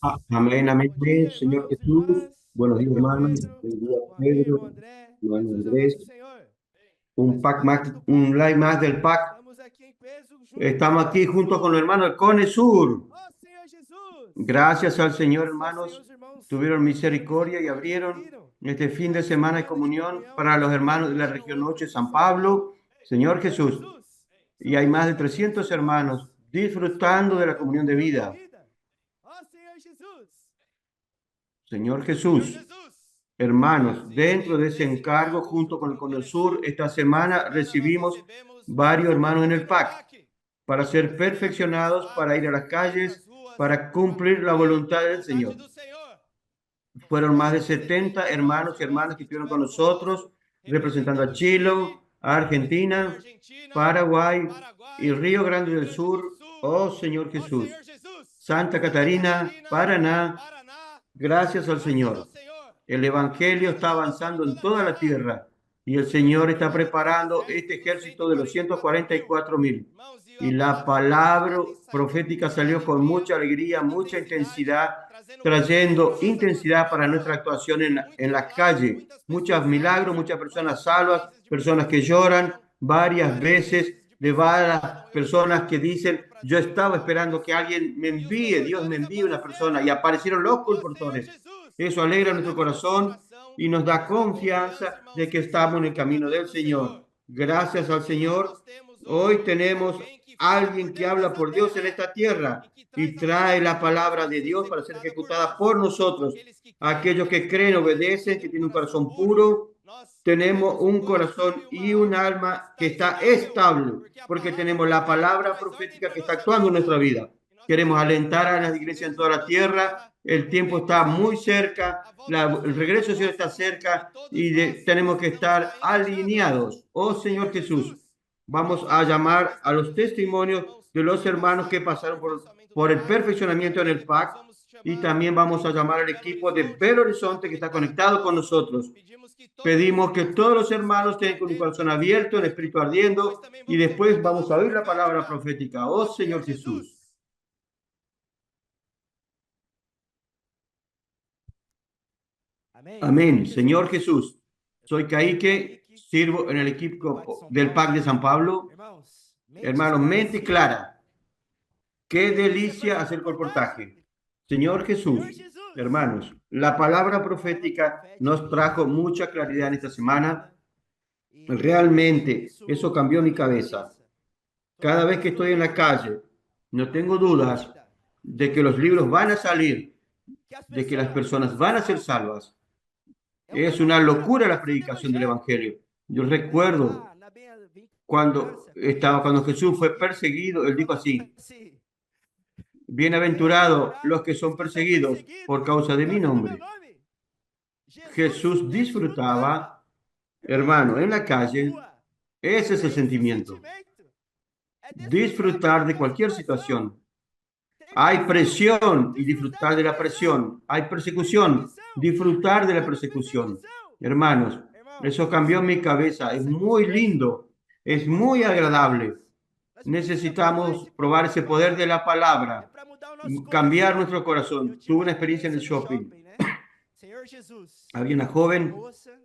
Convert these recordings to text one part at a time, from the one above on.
Amén, amén, amén, Señor Jesús. Buenos días, hermanos. Buen día, Pedro, hermano Andrés. Un pack más, un live más del pack. Estamos aquí junto con los hermanos del Cone Sur. Gracias al Señor, hermanos. Tuvieron misericordia y abrieron este fin de semana de comunión para los hermanos de la región 8 de San Pablo. Señor Jesús. Y hay más de 300 hermanos disfrutando de la comunión de vida. Señor Jesús, hermanos, dentro de ese encargo, junto con el Sur, esta semana recibimos varios hermanos en el PAC para ser perfeccionados, para ir a las calles, para cumplir la voluntad del Señor. Fueron más de 70 hermanos y hermanas que estuvieron con nosotros, representando a Chile, a Argentina, Paraguay y Río Grande del Sur. Oh Señor Jesús, Santa Catarina, Paraná. Gracias al Señor. El Evangelio está avanzando en toda la tierra y el Señor está preparando este ejército de los 144,000. Y la palabra profética salió con mucha alegría, mucha intensidad, trayendo intensidad para nuestra actuación en la calle. Muchos milagros, muchas personas salvas, personas que lloran varias veces, de varias personas que dicen, yo estaba esperando que alguien me envíe, Dios me envíe una persona, y aparecieron los colportores. Eso alegra nuestro corazón y nos da confianza de que estamos en el camino del Señor. Gracias al Señor, hoy tenemos alguien que habla por Dios en esta tierra y trae la palabra de Dios para ser ejecutada por nosotros. Aquellos que creen, obedecen, que tienen un corazón puro, tenemos un corazón y un alma que está estable, porque tenemos la palabra profética que está actuando en nuestra vida. Queremos alentar a las iglesias en toda la tierra. El tiempo está muy cerca, el regreso del Señor está cerca y tenemos que estar alineados. Oh Señor Jesús, vamos a llamar a los testimonios de los hermanos que pasaron por el perfeccionamiento en el PAC y también vamos a llamar al equipo de Belo Horizonte que está conectado con nosotros. Pedimos que todos los hermanos tengan un corazón abierto, el espíritu ardiendo y después vamos a oír la palabra profética. Oh Señor Jesús. Amén. Señor Jesús, soy Caíque, sirvo en el equipo del PAC de San Pablo. Hermanos, mente clara. Qué delicia hacer colportaje. Señor Jesús, hermanos, la palabra profética nos trajo mucha claridad en esta semana. Realmente eso cambió mi cabeza. Cada vez que estoy en la calle, no tengo dudas de que los libros van a salir, de que las personas van a ser salvas. Es una locura la predicación del Evangelio. Yo recuerdo cuando Jesús fue perseguido, él dijo así, bienaventurados los que son perseguidos por causa de mi nombre. Jesús disfrutaba, hermano, en la calle, ese es el sentimiento. Disfrutar de cualquier situación. Hay presión y disfrutar de la presión. Hay persecución, disfrutar de la persecución. Hermanos, eso cambió mi cabeza. Es muy lindo, es muy agradable. Necesitamos probar ese poder de la palabra, cambiar nuestro corazón. Tuve una experiencia en el shopping. Había una joven,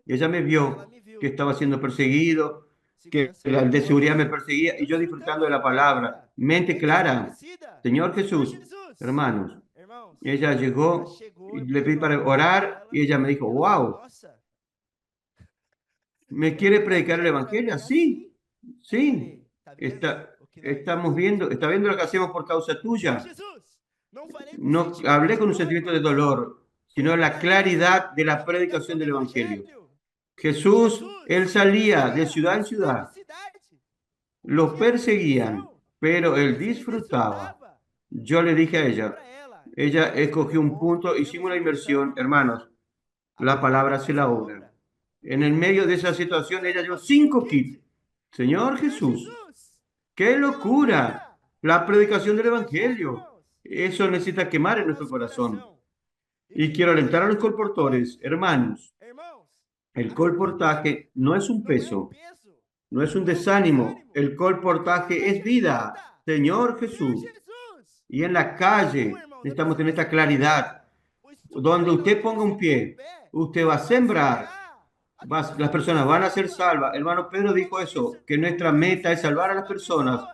ella me vio que estaba siendo perseguido, que el de seguridad me perseguía y yo disfrutando de la palabra. Mente clara, Señor Jesús, hermanos. Ella llegó y le pedí para orar y ella me dijo, wow, ¿me quiere predicar el evangelio? Sí, sí. Está viendo lo que hacemos por causa tuya. No hablé con un sentimiento de dolor, sino la claridad de la predicación del evangelio. Jesús, él salía de ciudad en ciudad. Los perseguían, pero él disfrutaba. Yo le dije a ella escogió un punto, hicimos una inversión, hermanos, la palabra hace la obra. En el medio de esa situación, ella dio 5 kits. Señor Jesús, ¡qué locura! La predicación del Evangelio. Eso necesita quemar en nuestro corazón. Y quiero alentar a los colportores, hermanos. El colportaje no es un peso, no es un desánimo. El colportaje es vida. Señor Jesús. Y en la calle necesitamos tener esta claridad. Donde usted ponga un pie, usted va a sembrar, las personas van a ser salvas. Hermano Pedro dijo eso, que nuestra meta es salvar a las personas.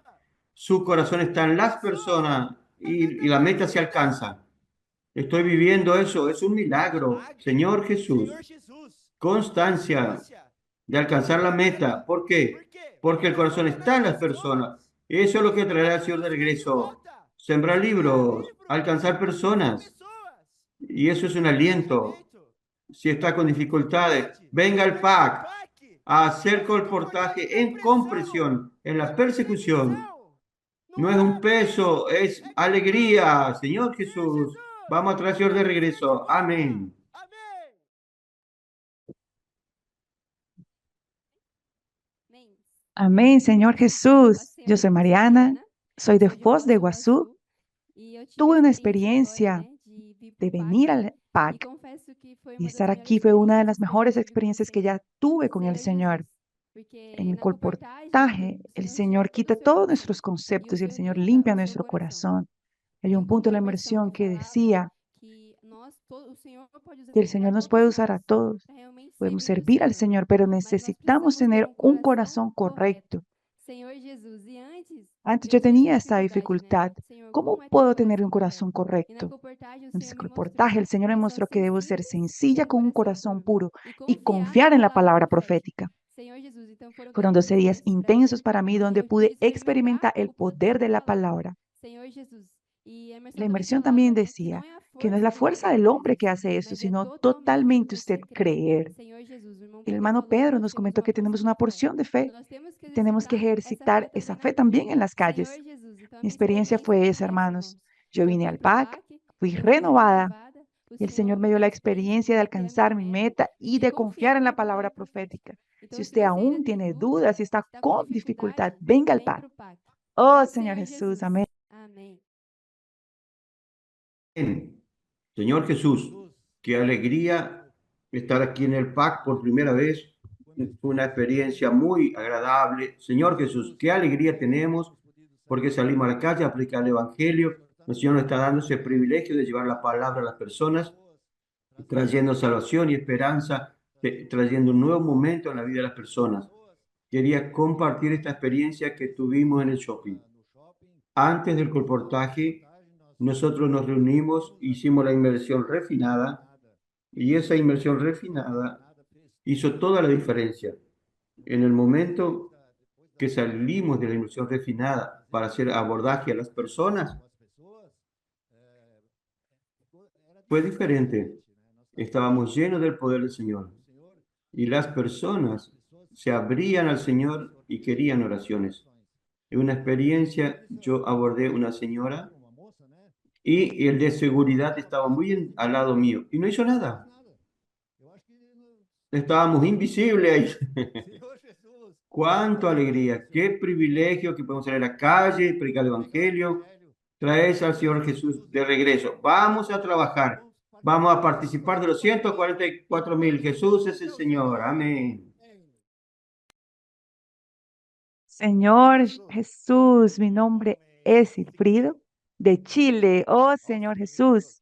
Su corazón está en las personas y la meta se alcanza. Estoy viviendo eso, es un milagro. Señor Jesús, constancia de alcanzar la meta. ¿Por qué? Porque el corazón está en las personas. Eso es lo que traerá el Señor de regreso. Sembrar libros, alcanzar personas. Y eso es un aliento. Si está con dificultades, venga el PAC a hacer colportaje en compresión, en la persecución. No es un peso, es alegría, Señor Jesús. Vamos a traer al Señor de regreso. Amén. Amén, Señor Jesús. Yo soy Mariana, soy de Foz de Iguazú. Tuve una experiencia de venir al PAC y estar aquí fue una de las mejores experiencias que ya tuve con el Señor. En el colportaje, el Señor quita todos nuestros conceptos y el Señor limpia nuestro corazón. Hay un punto en la inmersión que decía que el Señor nos puede usar a todos. Podemos servir al Señor, pero necesitamos tener un corazón correcto. Antes yo tenía esta dificultad. ¿Cómo puedo tener un corazón correcto? En ese reportaje, el Señor me mostró que debo ser sencilla con un corazón puro y confiar en la palabra profética. Fueron 12 días intensos para mí donde pude experimentar el poder de la palabra. La inmersión también decía que no es la fuerza del hombre que hace esto, sino totalmente usted creer. El hermano Pedro nos comentó que tenemos una porción de fe. Tenemos que ejercitar esa fe también en las calles. Mi experiencia fue esa, hermanos. Yo vine al PAC, fui renovada y el Señor me dio la experiencia de alcanzar mi meta y de confiar en la palabra profética. Si usted aún tiene dudas, si está con dificultad, venga al PAC. Oh, Señor Jesús, amén. Señor Jesús, qué alegría estar aquí en el PAC por primera vez. Fue una experiencia muy agradable. Señor Jesús, qué alegría tenemos porque salimos a la calle a aplicar el Evangelio. El Señor nos está dando ese privilegio de llevar la palabra a las personas, trayendo salvación y esperanza, trayendo un nuevo momento en la vida de las personas. Quería compartir esta experiencia que tuvimos en el shopping. Antes del colportaje, nosotros nos reunimos, hicimos la inmersión refinada y esa inmersión refinada hizo toda la diferencia. En el momento que salimos de la inmersión refinada para hacer abordaje a las personas, fue diferente. Estábamos llenos del poder del Señor y las personas se abrían al Señor y querían oraciones. En una experiencia, yo abordé una señora y el de seguridad estaba muy al lado mío y no hizo nada. Estábamos invisibles ahí. Cuánta alegría, qué privilegio que podemos salir a la calle, predicar el Evangelio, traer al Señor Jesús de regreso. Vamos a trabajar, vamos a participar de los 144.000. Jesús es el Señor, amén. Señor Jesús, mi nombre es Silfrido de Chile. Oh, Señor Jesús,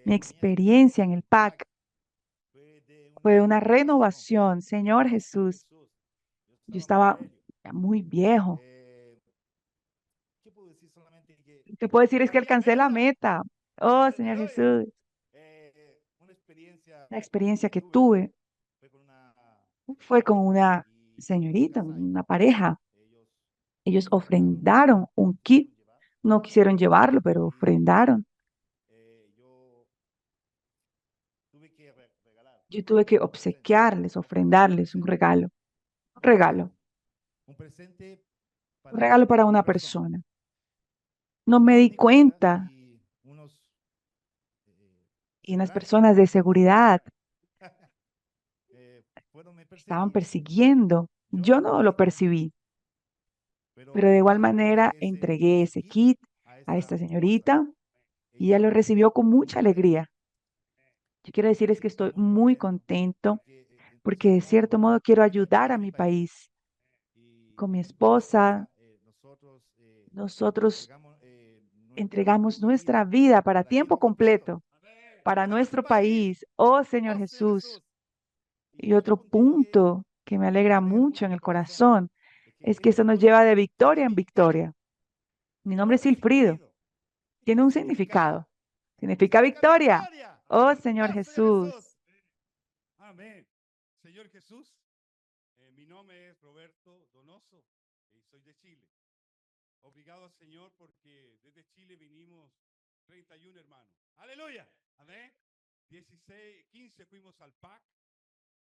mi experiencia en el PAC fue una renovación. Señor Jesús, yo estaba ya muy viejo. Lo que puedo decir es que alcancé la meta. Oh, Señor Jesús, la experiencia que tuve fue con una señorita, una pareja. Ellos ofrendaron un kit. No quisieron llevarlo, pero ofrendaron. Yo tuve que obsequiarles, ofrendarles un regalo, un regalo para una persona. No me di cuenta y unas personas de seguridad estaban persiguiendo. Yo no lo percibí, pero de igual manera entregué ese kit a esta señorita y ella lo recibió con mucha alegría. Yo quiero decir es que estoy muy contento porque de cierto modo quiero ayudar a mi país. Con mi esposa, nosotros entregamos nuestra vida para tiempo completo, para nuestro país, oh Señor Jesús. Y otro punto que me alegra mucho en el corazón es que eso nos lleva de victoria en victoria. Mi nombre es Silfrido. Tiene un significado. Significa victoria. Oh Señor Jesús. Amén. Señor Jesús, mi nombre es Roberto Donoso y soy de Chile. Obrigado al Señor porque desde Chile vinimos 31 hermanos. Aleluya. Amén. 16, 15 fuimos al PAC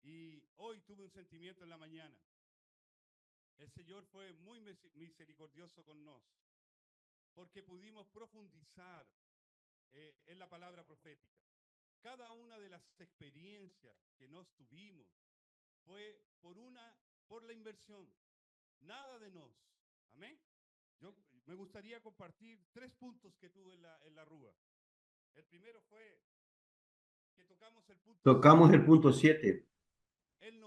y hoy tuve un sentimiento en la mañana. El Señor fue muy misericordioso con nosotros porque pudimos profundizar en la palabra profética. Cada una de las experiencias que nos tuvimos fue por la inversión. Nada de nos. Amén. Yo me gustaría compartir 3 puntos que tuve en la rúa. El primero fue que Tocamos el punto 7.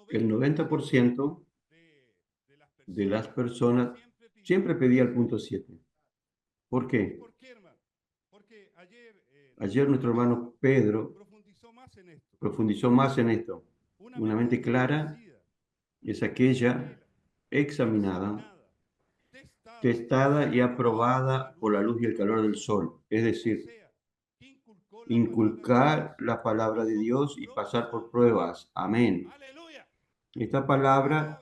El 90% de las personas siempre pedía el punto 7. ¿Por qué? Porque Ayer nuestro hermano Pedro profundizó más en esto. Una mente clara es aquella examinada, testada y aprobada por la luz y el calor del sol. Es decir, inculcar la palabra de Dios y pasar por pruebas. Amén. Esta palabra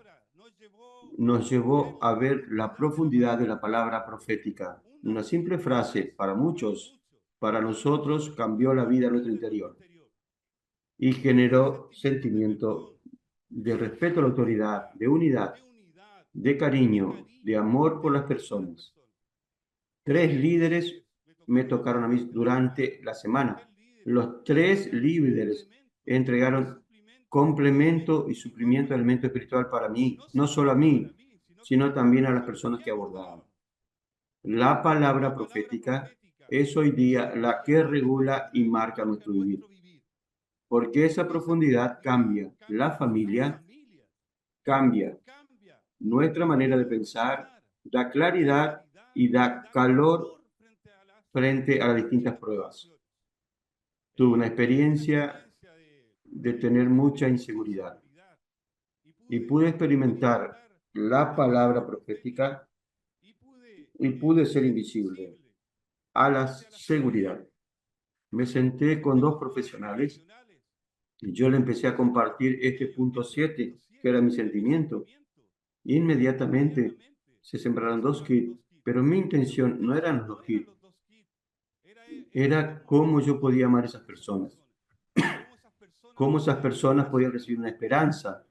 nos llevó a ver la profundidad de la palabra profética. Una simple frase para muchos, para nosotros cambió la vida en nuestro interior y generó sentimiento de respeto a la autoridad, de unidad, de cariño, de amor por las personas. 3 líderes me tocaron a mí durante la semana. Los 3 líderes entregaron complemento y suplimiento de alimento espiritual para mí, no solo a mí, sino también a las personas que abordaban. La palabra profética es hoy día la que regula y marca nuestro vivir, porque esa profundidad cambia la familia, cambia nuestra manera de pensar, da claridad y da calor frente a las distintas pruebas. Tuve una experiencia de tener mucha inseguridad y pude experimentar la palabra profética y pude ser invisible a la seguridad. Me senté con 2 profesionales y yo le empecé a compartir este punto 7, que era mi sentimiento. Inmediatamente se sembraron 2 kits, pero mi intención no eran los kits, era cómo yo podía amar a esas personas, cómo esas personas podían recibir una esperanza,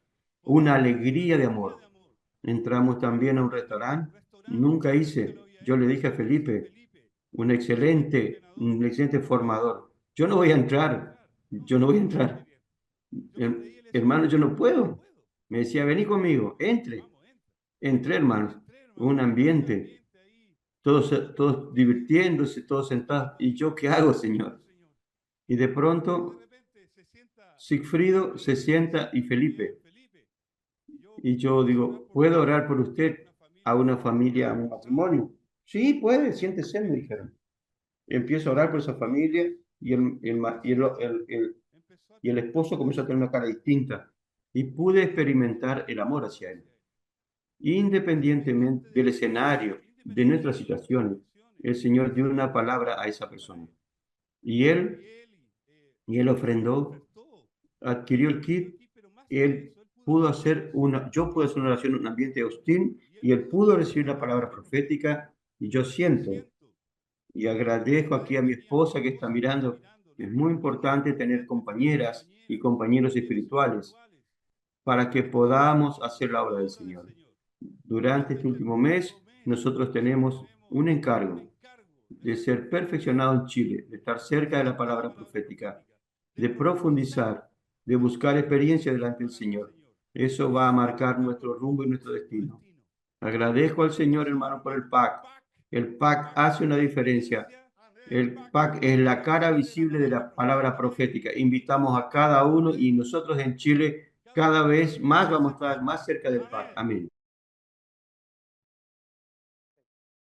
una alegría de amor. Entramos también a un restaurante, nunca hice, yo le dije a Felipe, un excelente formador, yo no voy a entrar, hermano, yo no puedo. Me decía, vení conmigo, entré, hermanos, un ambiente, todos divirtiéndose, todos sentados, ¿y yo qué hago, Señor? Y de pronto, Sigfrido se sienta y Felipe, y yo digo, ¿puedo orar por usted a una familia, a un matrimonio? Sí, puede, siéntese, me dijeron. Empiezo a orar por esa familia y el esposo comenzó a tener una cara distinta y pude experimentar el amor hacia él. Independientemente del escenario, de nuestras situaciones, el Señor dio una palabra a esa persona. Y él ofrendó, adquirió el kit, él pudo hacer yo pude hacer una oración en un ambiente hostil y él pudo recibir la palabra profética y yo siento y agradezco aquí a mi esposa que está mirando. Es muy importante tener compañeras y compañeros espirituales para que podamos hacer la obra del Señor. Durante este último mes, nosotros tenemos un encargo de ser perfeccionados en Chile, de estar cerca de la palabra profética, de profundizar, de buscar experiencia delante del Señor. Eso va a marcar nuestro rumbo y nuestro destino. Agradezco al Señor, hermano, por el PAC. El PAC hace una diferencia. El PAC es la cara visible de la palabra profética. Invitamos a cada uno y nosotros en Chile cada vez más vamos a estar más cerca del PAC. Amén.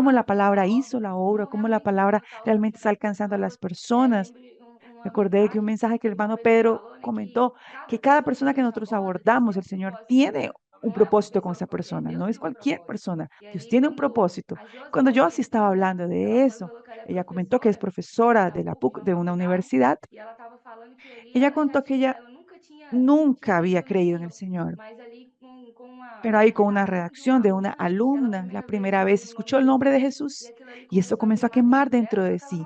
cómo la palabra hizo la obra, cómo la palabra realmente está alcanzando a las personas. Recordé que un mensaje que el hermano Pedro comentó, que cada persona que nosotros abordamos, el Señor tiene un propósito con esa persona, no es cualquier persona. Dios tiene un propósito. Cuando yo así estaba hablando de eso, ella comentó que es profesora de la PUC, de una universidad. Ella contó que ella nunca había creído en el Señor. Pero ahí con una reacción de una alumna, la primera vez escuchó el nombre de Jesús y esto comenzó a quemar dentro de sí,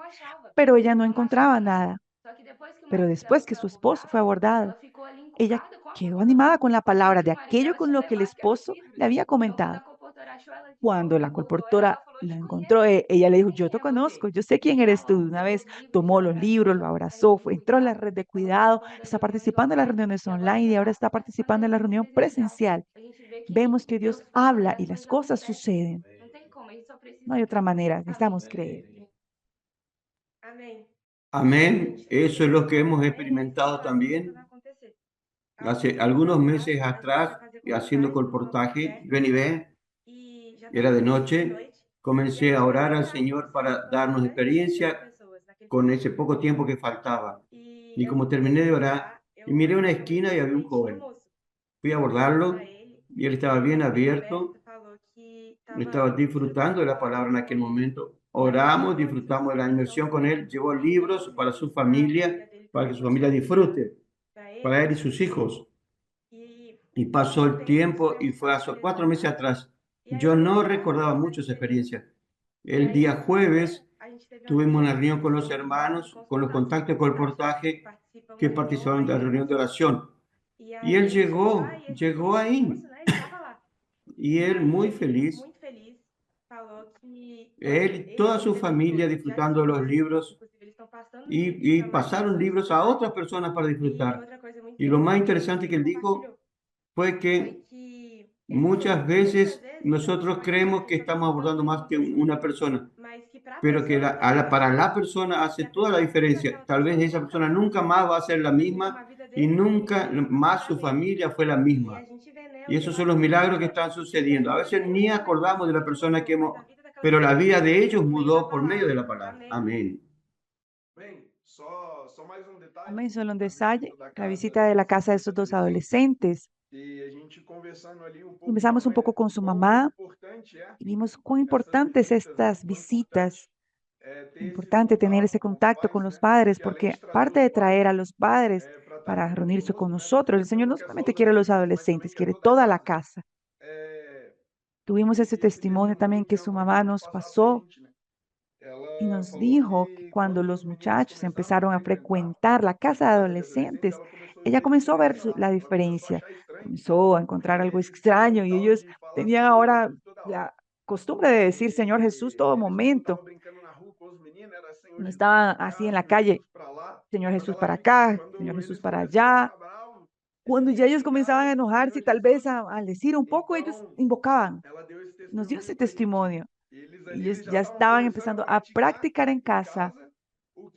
pero ella no encontraba nada. Pero después que su esposo fue abordado, ella quedó animada con la palabra de aquello con lo que el esposo le había comentado. Cuando la colportora la encontró, ella le dijo, yo te conozco, yo sé quién eres tú. De una vez tomó los libros, lo abrazó, entró a la red de cuidado, está participando en las reuniones online y ahora está participando en la reunión presencial. Vemos que Dios habla y las cosas suceden. No hay otra manera, necesitamos creer. Amém. Amén. Eso es lo que hemos experimentado también. Hace algunos meses atrás, haciendo colportaje, ven y ve, era de noche, comencé a orar al Señor para darnos experiencia con ese poco tiempo que faltaba. Y como terminé de orar, y miré una esquina y había un joven. Fui a abordarlo y él estaba bien abierto, estaba disfrutando de la palabra en aquel momento. Oramos, disfrutamos de la inmersión con él, llevó libros para su familia, para que su familia disfrute, para él y sus hijos. Y pasó el tiempo y fue hace 4 meses atrás. Yo no recordaba mucho esa experiencia. El día jueves tuvimos una reunión con los hermanos, con los contactos con el portaje que participaron de la reunión de oración. Y él llegó ahí. Y él muy feliz, él y toda su familia disfrutando de los libros y pasaron libros a otras personas para disfrutar. Y lo más interesante que él dijo fue que muchas veces nosotros creemos que estamos abordando más que una persona, pero que para la persona hace toda la diferencia. Tal vez esa persona nunca más va a ser la misma y nunca más su familia fue la misma. Y esos son los milagros que están sucediendo. A veces ni acordamos de la persona que hemos, pero la vida de ellos mudó por medio de la palabra. Amén. Amén, solo un detalle, la visita de la casa de estos dos adolescentes. Empezamos un poco con su mamá y vimos cuán importantes estas visitas. Importante tener ese contacto con los padres, porque aparte de traer a los padres para reunirse con nosotros, el Señor no solamente quiere a los adolescentes, quiere toda la casa. Tuvimos ese testimonio también que su mamá nos pasó y nos dijo que cuando los muchachos empezaron a frecuentar la casa de adolescentes, ella comenzó a ver la diferencia, comenzó a encontrar algo extraño y ellos tenían ahora la costumbre de decir Señor Jesús todo momento. No estaban así en la calle, Señor Jesús para acá, Señor Jesús para allá. Cuando ya ellos comenzaban a enojarse y tal vez a decir un poco, ellos invocaban. Nos dio ese testimonio. Ellos ya estaban empezando a practicar en casa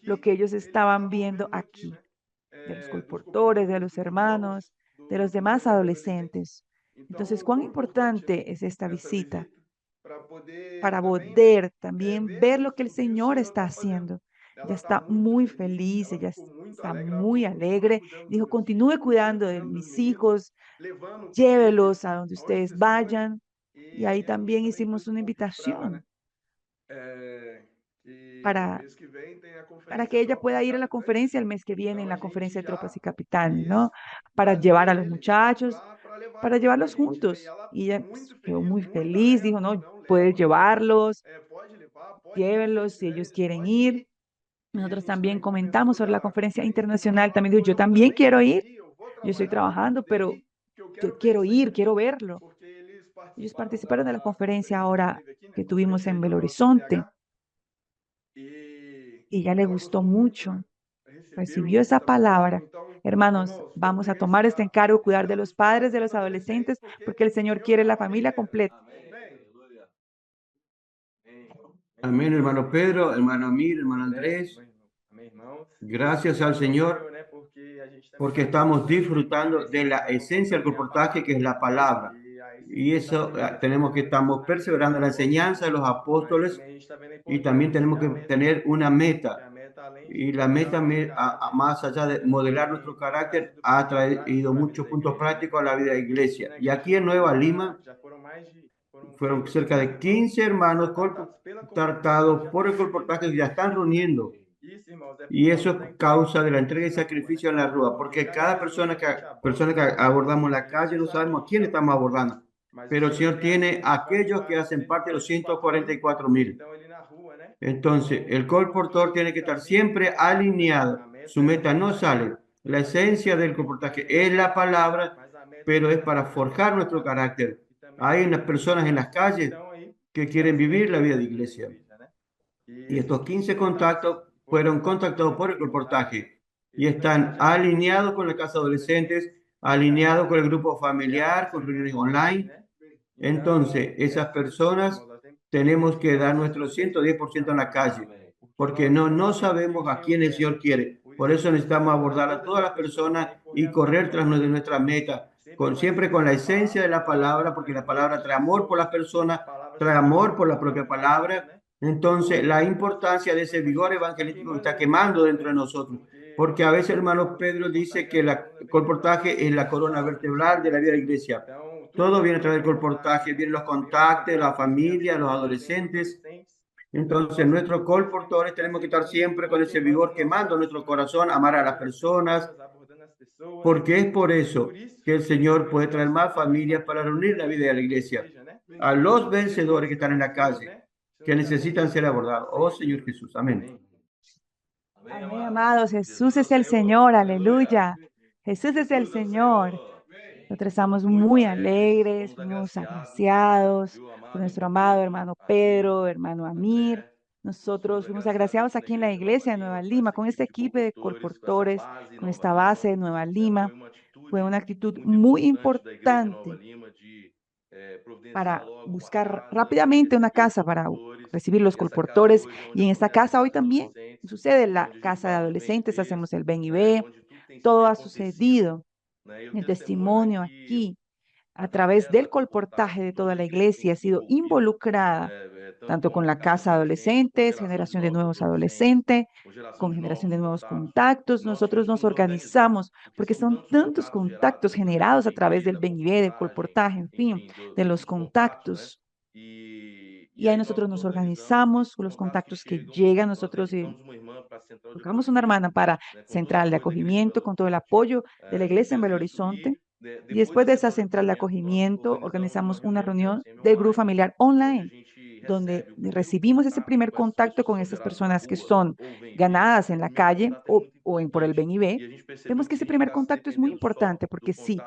lo que ellos estaban viendo aquí, de los colportores, de los hermanos, de los demás adolescentes. Entonces, ¿cuán importante es esta visita para poder también ver lo que el Señor está haciendo? Ella está muy feliz, ella está muy alegre. Dijo, continúe cuidando de mis hijos, llévelos a donde ustedes vayan. Y ahí también hicimos una invitación para, para que ella pueda ir a la conferencia el mes que viene, en la conferencia de tropas y capitanes, ¿no? Para llevar a los muchachos, para llevarlos juntos. Y ella pues, quedó muy feliz, dijo, no, puedes llevarlos, llévenlos si ellos quieren ir. Nosotros también comentamos sobre la conferencia internacional, también dijo, yo también quiero ir, yo estoy trabajando, pero yo quiero ir, quiero verlo. Ellos participaron de la conferencia ahora que tuvimos en Belo Horizonte y ya le gustó mucho, recibió esa palabra. Hermanos, vamos a tomar este encargo, cuidar de los padres, de los adolescentes, porque el Señor quiere la familia completa. Amén, hermano Pedro, hermano Amir, hermano Andrés. Gracias al Señor porque estamos disfrutando de la esencia del reportaje que es la palabra. Y eso tenemos que estamos perseverando en la enseñanza de los apóstoles y también tenemos que tener una meta. Y la meta, más allá de modelar nuestro carácter, ha traído muchos puntos prácticos a la vida de la iglesia. Y aquí en Nueva Lima fueron cerca de 15 hermanos tratados por el colportaje que ya están reuniendo. Y eso es causa de la entrega y sacrificio en la rúa, porque cada persona que abordamos en la calle no sabemos a quién estamos abordando. pero el Señor tiene aquellos que hacen parte de los 144.000. Entonces, el colportor tiene que estar siempre alineado. Su meta no sale. La esencia del colportaje es la palabra, pero es para forjar nuestro carácter. Hay unas personas en las calles que quieren vivir la vida de iglesia. Y estos 15 contactos fueron contactados por el colportaje y están alineados con la casa de adolescentes, alineados con el grupo familiar, con reuniones online. Entonces, esas personas tenemos que dar nuestro 110% en la calle, porque no sabemos a quién el Señor quiere. Por eso necesitamos abordar a todas las personas y correr tras de nuestra meta, siempre con la esencia de la palabra, porque la palabra trae amor por las personas, trae amor por la propia palabra. Entonces, la importancia de ese vigor evangelístico que está quemando dentro de nosotros, porque a veces, hermano Pedro dice que el colportaje es la columna vertebral de la vida de la iglesia. Todo viene a través del colportaje, vienen los contactos, la familia, los adolescentes. Entonces, nuestros colportores tenemos que estar siempre con ese vigor quemando nuestro corazón, amar a las personas, porque es por eso que el Señor puede traer más familias para reunir la vida de la iglesia. A los vencedores que están en la calle, que necesitan ser abordados. Oh Señor Jesús, amén. Amén, amados. Jesús es el Señor, aleluya. Jesús es el Señor. Nosotros estamos muy alegres, fuimos agraciados por nuestro amado hermano Pedro, hermano Amir. Nosotros fuimos agraciados aquí en la iglesia de Nueva Lima, con este equipo de colportores, con esta base de Nueva Lima. Fue una actitud muy importante para buscar rápidamente una casa para recibir los colportores. Y en esta casa hoy también sucede en la casa de adolescentes, hacemos el ven y ve. Todo ha sucedido. El testimonio aquí a través del colportaje de toda la iglesia ha sido involucrada tanto con la casa de adolescentes, generación de nuevos adolescentes, con generación de nuevos contactos. Nosotros nos organizamos porque son tantos contactos generados a través del BNB, del colportaje, en fin, de los contactos. Y ahí nosotros nos organizamos con los contactos que llegan, nosotros colocamos una hermana para central de acogimiento con todo el apoyo de la iglesia en Belo Horizonte. Y después de esa central de acogimiento, organizamos una reunión del grupo familiar online, donde recibimos ese primer contacto con esas personas que son ganadas en la calle por el Ven y Ve. Vemos que ese primer contacto es muy importante porque si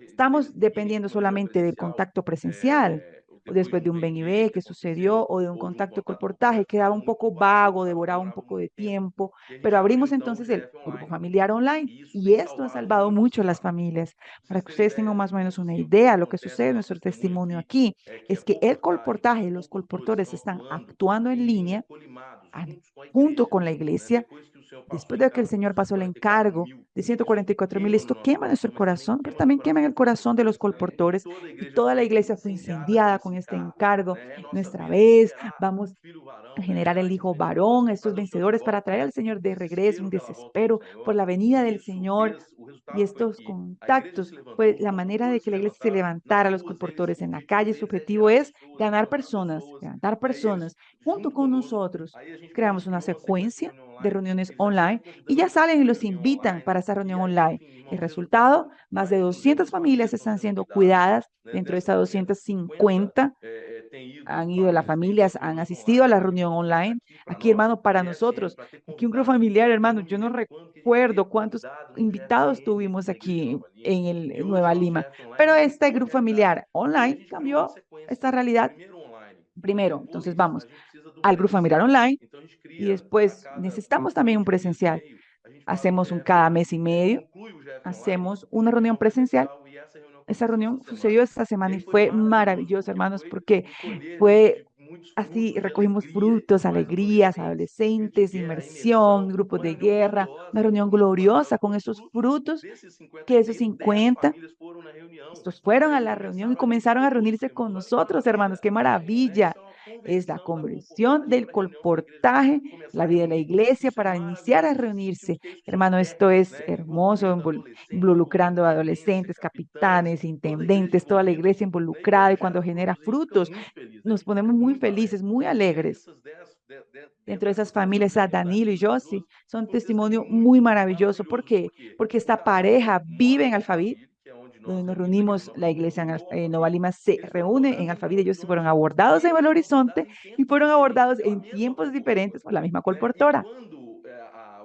estamos dependiendo solamente del contacto presencial, o después de un ven y ve que sucedió, o de un contacto colportaje, quedaba un poco vago, devoraba un poco de tiempo, pero abrimos entonces el grupo familiar online y esto ha salvado mucho a las familias. Para que ustedes tengan más o menos una idea, lo que sucede en nuestro testimonio aquí es que el colportaje, los colportores están actuando en línea junto con la iglesia. Después de que el Señor pasó el encargo de 144.000, esto quema nuestro corazón, pero también quema el corazón de los colportores y toda la iglesia fue incendiada con este encargo. Nuestra vez, vamos a generar el hijo varón, estos vencedores para traer al Señor de regreso, un desespero por la venida del Señor. Y estos contactos fue la manera de que la iglesia se levantara a los colportores en la calle. Su objetivo es ganar personas, levantar personas junto con nosotros. Creamos una secuencia de reuniones online y ya salen y los invitan para esa reunión online. El resultado, más de 200 familias están siendo cuidadas. Dentro de esas 250 han ido las familias, han asistido a la reunión online. Aquí, hermano, para nosotros, aquí un grupo familiar, hermano, yo no recuerdo cuántos invitados tuvimos aquí en el Nueva Lima, pero este grupo familiar online cambió esta realidad. Primero, entonces vamos al grupo familiar online y después necesitamos también un presencial. Hacemos un cada mes y medio, hacemos una reunión presencial. Esa reunión sucedió esta semana y fue maravillosa, hermanos, porque fue así, recogimos frutos, alegrías, adolescentes, inmersión, grupos de guerra, una reunión gloriosa con esos frutos que esos 50 estos fueron a la reunión y comenzaron a reunirse con nosotros, hermanos. ¡Qué maravilla! Es la conversión del colportaje, la vida de la iglesia para iniciar a reunirse. Hermano, esto es hermoso, involucrando a adolescentes, capitanes, intendentes, toda la iglesia involucrada y cuando genera frutos, nos ponemos muy felices, muy alegres. Dentro de esas familias, a Danilo y Josie, son testimonio muy maravilloso. ¿Por qué? Porque esta pareja vive en Alphaville, donde nos reunimos, la iglesia en Nova Lima se reúne en Alphaville. Ellos fueron abordados en Belo Horizonte y fueron abordados en tiempos diferentes por la misma colportora.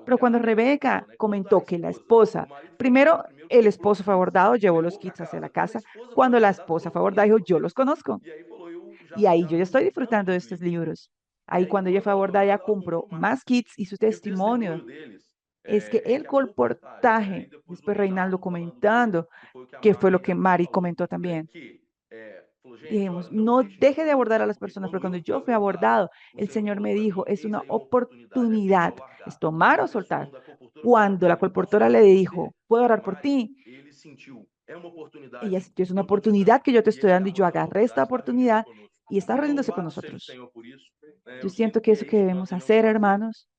Pero cuando Rebeca comentó que la esposa, primero el esposo fue abordado, llevó los kits hacia la casa. Cuando la esposa fue abordada, dijo, yo los conozco. Y ahí yo ya estoy disfrutando de estos libros. Ahí cuando ella fue abordada, ya compró más kits y su testimonio es que el colportaje, después Reinaldo comentando, que fue lo que Mari comentó también, dijimos, no deje de abordar a las personas, pero cuando yo fui abordado, el Señor me dijo, es una oportunidad, es tomar o soltar. Cuando la colportora le dijo, ¿puedo orar por ti? Ella sintió, es una oportunidad que yo te estoy dando y yo agarré esta oportunidad y está riéndose con nosotros. Yo siento que eso que debemos hacer, hermanos,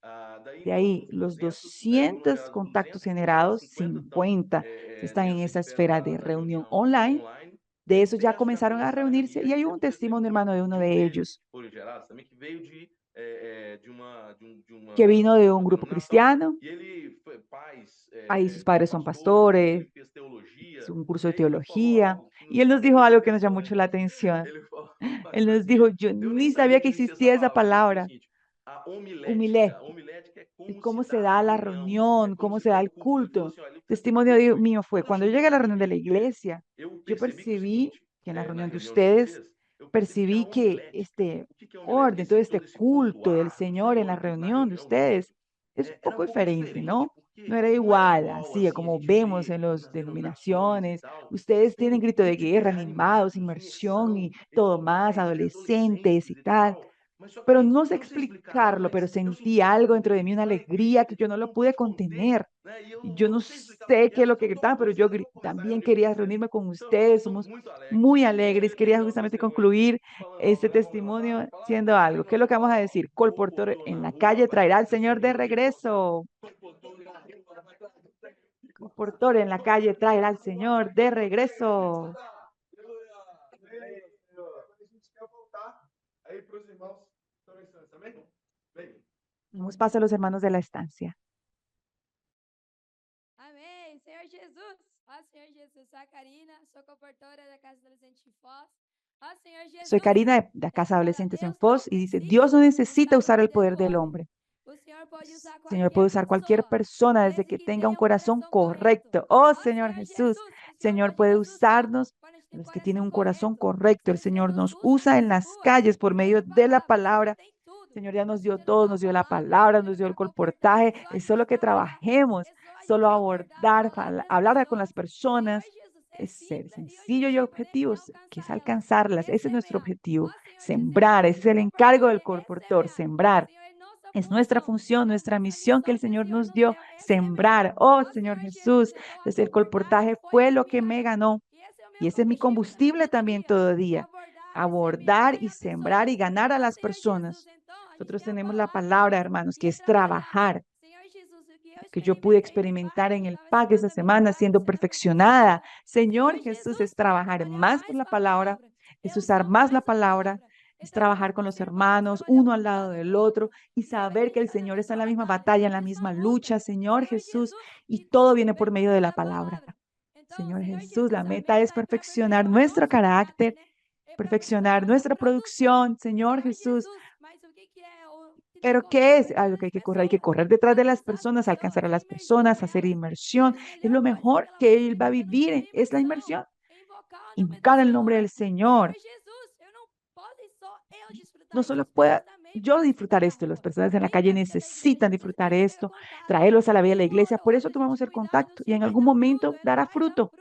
de ahí los 200 contactos generados, 50 están en esa esfera de reunión online. De esos ya comenzaron a reunirse y hay un testimonio, hermano, de uno de ellos que vino de un grupo cristiano. Ahí sus padres son pastores, es un curso de teología. Y él nos dijo algo que nos llamó mucho la atención. Él nos dijo, yo ni sabía que existía esa palabra, humilé. Cómo se da la reunión, cómo se da el culto. Testimonio mío fue, cuando yo llegué a la reunión de la iglesia, yo percibí que en la reunión de ustedes, percibí que este orden, todo este culto del Señor en la reunión de ustedes es un poco diferente, ¿no? No era igual, así como vemos en las denominaciones. Ustedes tienen grito de guerra, animados, inmersión y todo más, adolescentes y tal, pero no sé explicarlo, pero sentí algo dentro de mí, una alegría que yo no lo pude contener. Y yo no sé qué es lo que gritaban, pero yo también quería reunirme con ustedes, somos muy alegres. Quería justamente concluir este testimonio siendo algo. ¿Qué es lo que vamos a decir? Colportor en la calle traerá al Señor de regreso. Colportor en la calle traerá al Señor de regreso. Damos paso a los hermanos de la estancia. Amém. Senhor Jesus. Ó Senhor Jesus, sou a Karina, sou comportora da Casa Adolescente de Foz. Ó Senhor Jesus. Soy Karina de la Casa Deus fala, Adolescentes en Deus Foz não y dice, Dios no necesita precisa usar el poder del hombre. O Senhor pode usar Señor puede usar cualquier persona desde que tenga un corazón correcto. Oh, Señor Jesús, Señor puede usarnos los que tienen un corazón correcto. El Señor nos usa en las calles por medio de la palabra. Señor ya nos dio todo, nos dio la palabra, nos dio el colportaje. Es solo que trabajemos, solo abordar, hablar con las personas. Es ser sencillo y objetivos, que es alcanzarlas. Ese es nuestro objetivo, sembrar. Ese es el encargo del colportor, sembrar. Es nuestra función, nuestra misión que el Señor nos dio, sembrar. Oh, Señor Jesús, desde el colportaje fue lo que me ganó. Y ese es mi combustible también todo día. Abordar y sembrar y ganar a las personas. Nosotros tenemos la palabra, hermanos, que es trabajar, que yo pude experimentar en el PAC esta semana siendo perfeccionada. Señor Jesús, es trabajar más por la palabra, es usar más la palabra, es trabajar con los hermanos, uno al lado del otro, y saber que el Señor está en la misma batalla, en la misma lucha, Señor Jesús, y todo viene por medio de la palabra. Señor Jesús, la meta es perfeccionar nuestro carácter, perfeccionar nuestra producción, Señor Jesús. Pero ¿qué es algo que hay que correr? Hay que correr detrás de las personas, alcanzar a las personas, hacer inmersión. Es lo mejor que Él va a vivir, es la inmersión. Invocar el nombre del Señor. No solo pueda yo disfrutar esto, las personas en la calle necesitan disfrutar esto, traerlos a la vida de la iglesia. Por eso tomamos el contacto y en algún momento dará fruto.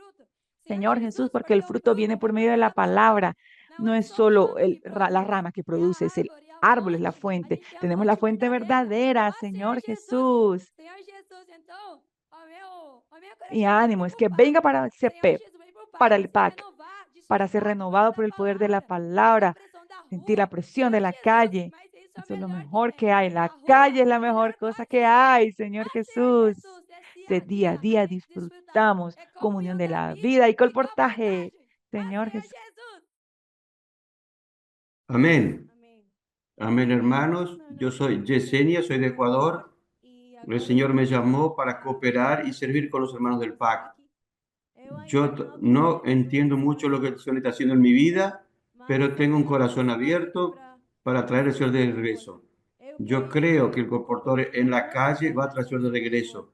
Señor Jesús, porque el fruto viene por medio de la palabra. No es solo la rama que produce, es el árbol, es la fuente. Tenemos la fuente verdadera, Señor Jesús. Y ánimo, es que venga para el CP, para el PAC, para ser renovado por el poder de la palabra, sentir la presión de la calle. Eso es lo mejor que hay. La calle es la mejor cosa que hay, Señor Jesús. De día a día disfrutamos comunión de la vida y colportaje, Señor Jesús. Amén. Amén, hermanos. Yo soy Yesenia, soy de Ecuador. El Señor me llamó para cooperar y servir con los hermanos del PAC. Yo no entiendo mucho lo que el Señor está haciendo en mi vida, pero tengo un corazón abierto para traer al Señor de regreso. Yo creo que el comportador en la calle va a traer al Señor de regreso.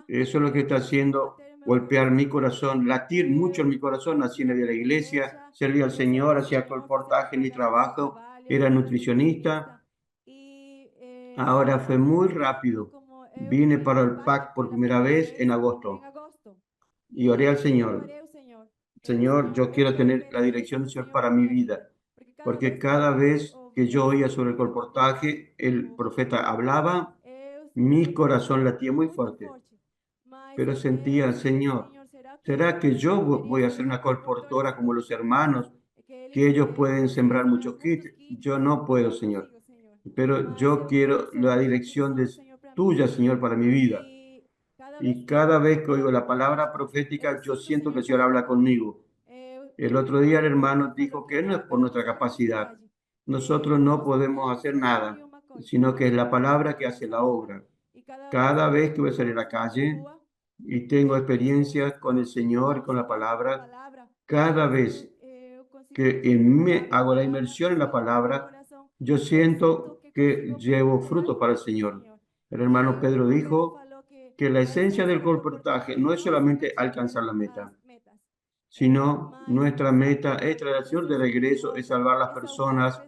Eso es lo que está haciendo golpear mi corazón, latir mucho en mi corazón. Nací en la vida de la iglesia, serví al Señor, hacía colportaje en mi trabajo, era nutricionista. Ahora fue muy rápido. Vine para el PAC por primera vez en agosto y oré al Señor. Señor, yo quiero tener la dirección del Señor para mi vida, porque cada vez que yo oía sobre el colportaje, el profeta hablaba, mi corazón latía muy fuerte, pero sentía, Señor, ¿será que yo voy a ser una colportora como los hermanos, que ellos pueden sembrar muchos kits? Yo no puedo, Señor, pero yo quiero la dirección tuya, Señor, para mi vida. Y cada vez que oigo la palabra profética, yo siento que el Señor habla conmigo. El otro día el hermano dijo que no es por nuestra capacidad. Nosotros no podemos hacer nada, sino que es la palabra que hace la obra. Cada vez que voy a salir a la calle y tengo experiencias con el Señor, con la palabra, cada vez que me hago la inmersión en la palabra, yo siento que llevo fruto para el Señor. El hermano Pedro dijo que la esencia del colportaje no es solamente alcanzar la meta, sino nuestra meta es traer al Señor de regreso, es salvar a las personas.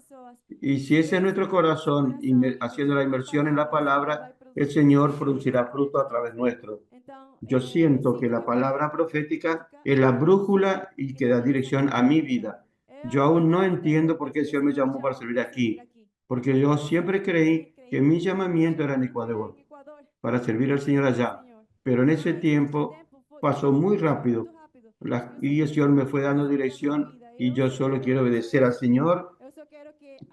Y si ese es nuestro corazón, haciendo la inmersión en la palabra, el Señor producirá fruto a través nuestro. Yo siento que la palabra profética es la brújula y que da dirección a mi vida. Yo aún no entiendo por qué el Señor me llamó para servir aquí, porque yo siempre creí que mi llamamiento era en Ecuador, para servir al Señor allá. Pero en ese tiempo pasó muy rápido y el Señor me fue dando dirección y yo solo quiero obedecer al Señor.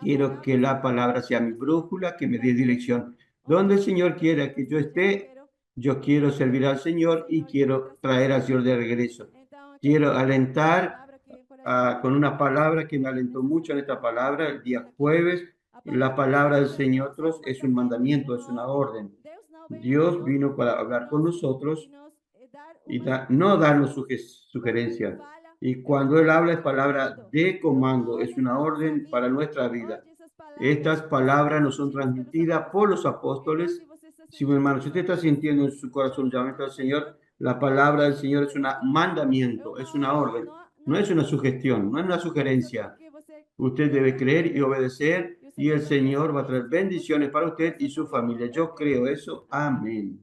Quiero que la palabra sea mi brújula, que me dé dirección. Donde el Señor quiera que yo esté, yo quiero servir al Señor y quiero traer al Señor de regreso. Quiero alentar con una palabra que me alentó mucho en esta palabra el día jueves. La palabra del Señor es un mandamiento, es una orden. Dios vino para hablar con nosotros y no darnos sugerencias. Y cuando Él habla es palabra de comando, es una orden para nuestra vida. Estas palabras nos son transmitidas por los apóstoles. Si mi hermano, si usted está sintiendo en su corazón el llamamiento al Señor, la palabra del Señor es un mandamiento, es una orden, no es una sugestión, no es una sugerencia. Usted debe creer y obedecer y el Señor va a traer bendiciones para usted y su familia. Yo creo eso. Amén.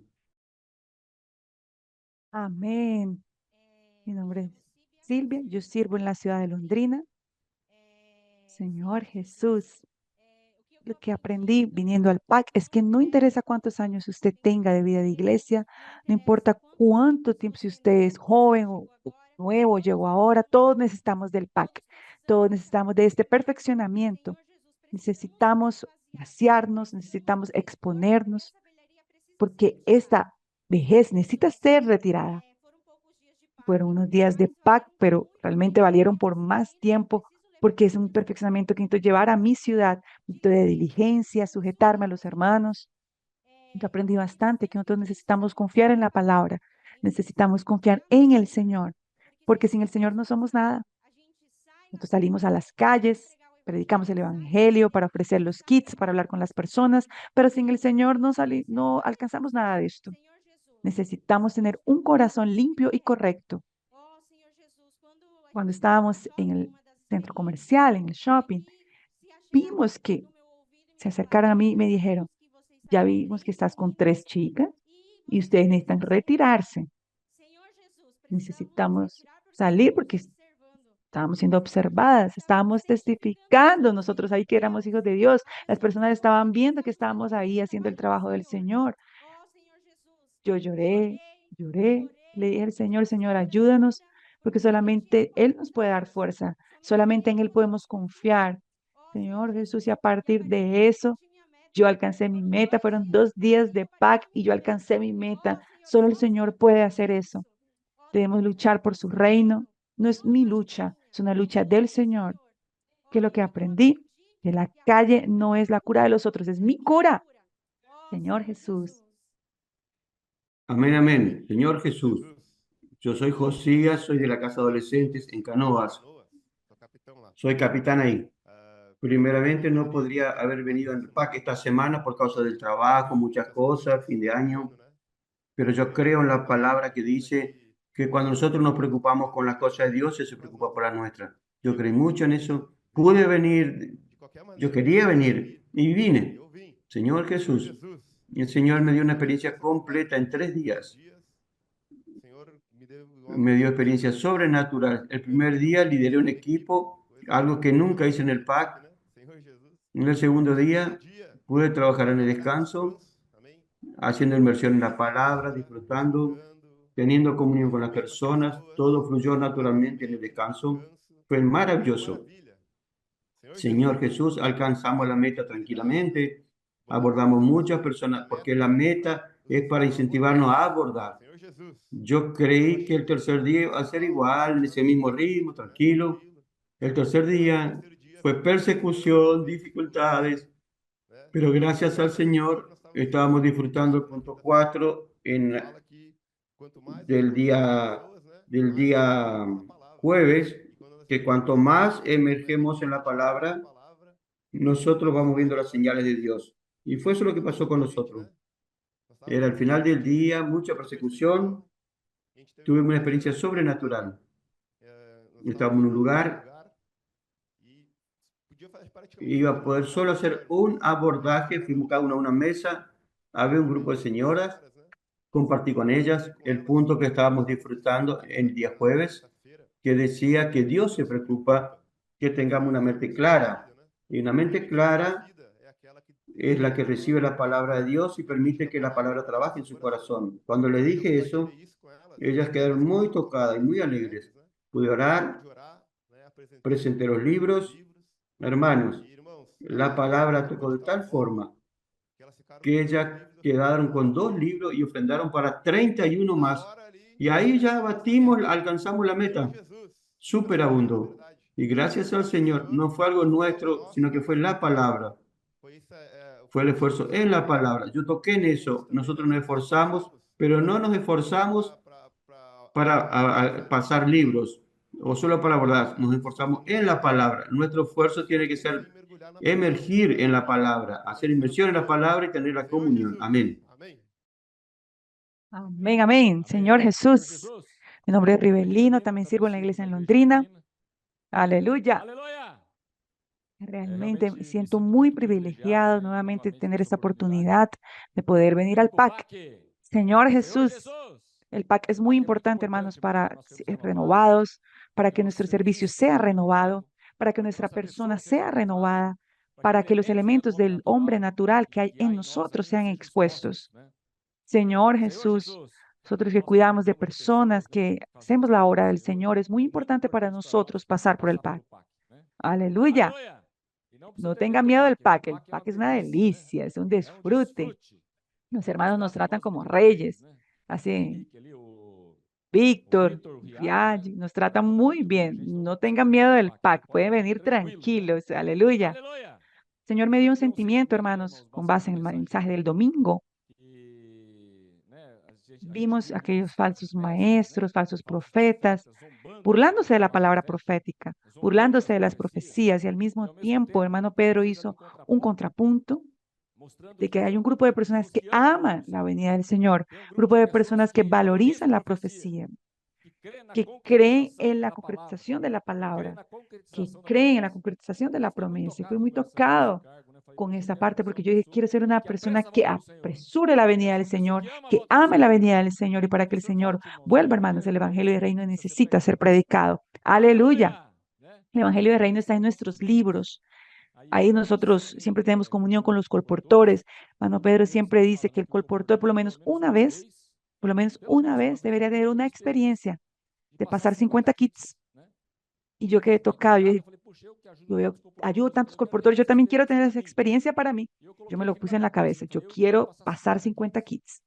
Amén. Mi nombre es Silvia, yo sirvo en la ciudad de Londrina. Señor Jesús, lo que aprendí viniendo al PAC es que no interesa cuántos años usted tenga de vida de iglesia, no importa cuánto tiempo, si usted es joven o nuevo, llegó ahora, todos necesitamos del PAC, todos necesitamos de este perfeccionamiento. Necesitamos vaciarnos, necesitamos exponernos, porque esta vejez necesita ser retirada. Fueron unos días de PAC, pero realmente valieron por más tiempo porque es un perfeccionamiento que necesito llevar a mi ciudad, de diligencia, sujetarme a los hermanos. Yo aprendí bastante que nosotros necesitamos confiar en la palabra, necesitamos confiar en el Señor, porque sin el Señor no somos nada. Nosotros salimos a las calles, predicamos el Evangelio para ofrecer los kits, para hablar con las personas, pero sin el Señor no alcanzamos nada de esto. Necesitamos tener un corazón limpio y correcto. Cuando estábamos en el centro comercial, en el shopping, vimos que se acercaron a mí y me dijeron, ya vimos que estás con 3 chicas y ustedes necesitan retirarse. Necesitamos salir porque estábamos siendo observadas, estábamos testificando nosotros ahí que éramos hijos de Dios. Las personas estaban viendo que estábamos ahí haciendo el trabajo del Señor. Yo lloré, lloré, le dije al Señor, Señor, ayúdanos, porque solamente Él nos puede dar fuerza, solamente en Él podemos confiar. Señor Jesús, y a partir de eso, yo alcancé mi meta, fueron 2 días de PAC y yo alcancé mi meta. Solo el Señor puede hacer eso. Debemos luchar por su reino. No es mi lucha, es una lucha del Señor. Que lo que aprendí, que la calle no es la cura de los otros, es mi cura. Señor Jesús. Amén, amén. Señor Jesús, Yo soy Josías, soy de la casa de adolescentes en Canoas. Soy capitán ahí. Primeramente, no podría haber venido al PAC esta semana por causa del trabajo, muchas cosas, fin de año. Pero yo creo en la palabra que dice que cuando nosotros nos preocupamos con las cosas de Dios, Él se preocupa por las nuestras. Yo creí mucho en eso. Pude venir, yo quería venir y vine. Señor Jesús, y el Señor me dio una experiencia completa en 3 días. Me dio experiencia sobrenatural. El primer día lideré un equipo, algo que nunca hice en el PAC. En el segundo día pude trabajar en el descanso, haciendo inmersión en la palabra, disfrutando, teniendo comunión con las personas. Todo fluyó naturalmente en el descanso. Fue maravilloso. Señor Jesús, alcanzamos la meta tranquilamente. Abordamos muchas personas porque la meta es para incentivarnos a abordar. Yo creí que el tercer día iba a ser igual, en ese mismo ritmo, tranquilo. El tercer día fue persecución, dificultades, pero gracias al Señor estábamos disfrutando el punto 4 del día jueves, que cuanto más emergemos en la palabra, nosotros vamos viendo las señales de Dios. Y fue eso lo que pasó con nosotros. Era el final del día, mucha persecución, tuvimos una experiencia sobrenatural. Estábamos en un lugar, iba a poder solo hacer un abordaje, fuimos cada uno a una mesa, había un grupo de señoras, compartí con ellas el punto que estábamos disfrutando el día jueves, que decía que Dios se preocupa que tengamos una mente clara. Y una mente clara es la que recibe la palabra de Dios y permite que la palabra trabaje en su corazón. Cuando le dije eso, ellas quedaron muy tocadas y muy alegres. Pude orar, presenté los libros. Hermanos, la palabra tocó de tal forma que ellas quedaron con 2 libros y ofrendaron para 31 más. Y ahí ya batimos, alcanzamos la meta. Superabundó. Y gracias al Señor, no fue algo nuestro, sino que fue la palabra. Fue el esfuerzo en la palabra. Yo toqué en eso. Nosotros nos esforzamos, pero no nos esforzamos para pasar libros o solo para abordar. Nos esforzamos en la palabra. Nuestro esfuerzo tiene que ser emergir en la palabra, hacer inmersión en la palabra y tener la comunión. Amén. Amén, amén. Señor Jesús. Mi nombre es Rivelino, también sirvo en la iglesia en Londrina. Aleluya. Realmente me siento muy privilegiado nuevamente de tener esta oportunidad de poder venir al PAC. Señor Jesús, el PAC es muy importante, hermanos, para ser renovados, para que nuestro servicio sea renovado, para que nuestra persona sea renovada, para que los elementos del hombre natural que hay en nosotros sean expuestos. Señor Jesús, nosotros que cuidamos de personas, que hacemos la obra del Señor, es muy importante para nosotros pasar por el PAC. Aleluya. No tengan miedo del PAC. El PAC es una delicia, es un disfrute. Los hermanos nos tratan como reyes. Así, Víctor, Fiaggi, nos tratan muy bien. No tengan miedo del PAC. Pueden venir tranquilos. Aleluya. El Señor me dio un sentimiento, hermanos, con base en el mensaje del domingo. Vimos aquellos falsos maestros, falsos profetas, burlándose de la palabra profética, burlándose de las profecías, y al mismo tiempo, hermano Pedro hizo un contrapunto de que hay un grupo de personas que aman la venida del Señor, un grupo de personas que valorizan la profecía, que creen en la concretización de la palabra, que creen en la concretización de la promesa. Y fui muy tocado con esta parte porque yo dije, quiero ser una persona que apresure la venida del Señor, que ame la venida del Señor, y para que el Señor vuelva, hermanos, el Evangelio del Reino necesita ser predicado. Aleluya. El Evangelio del Reino está en nuestros libros. Ahí nosotros siempre tenemos comunión con los colportores. Hermano Pedro siempre dice que el colportor por lo menos una vez debería tener una experiencia de pasar 50 kits. Y yo quedé tocado. Yo ayudo a tantos colportores, yo también quiero tener esa experiencia para mí. Yo me lo puse en la cabeza. Yo quiero pasar 50 kits.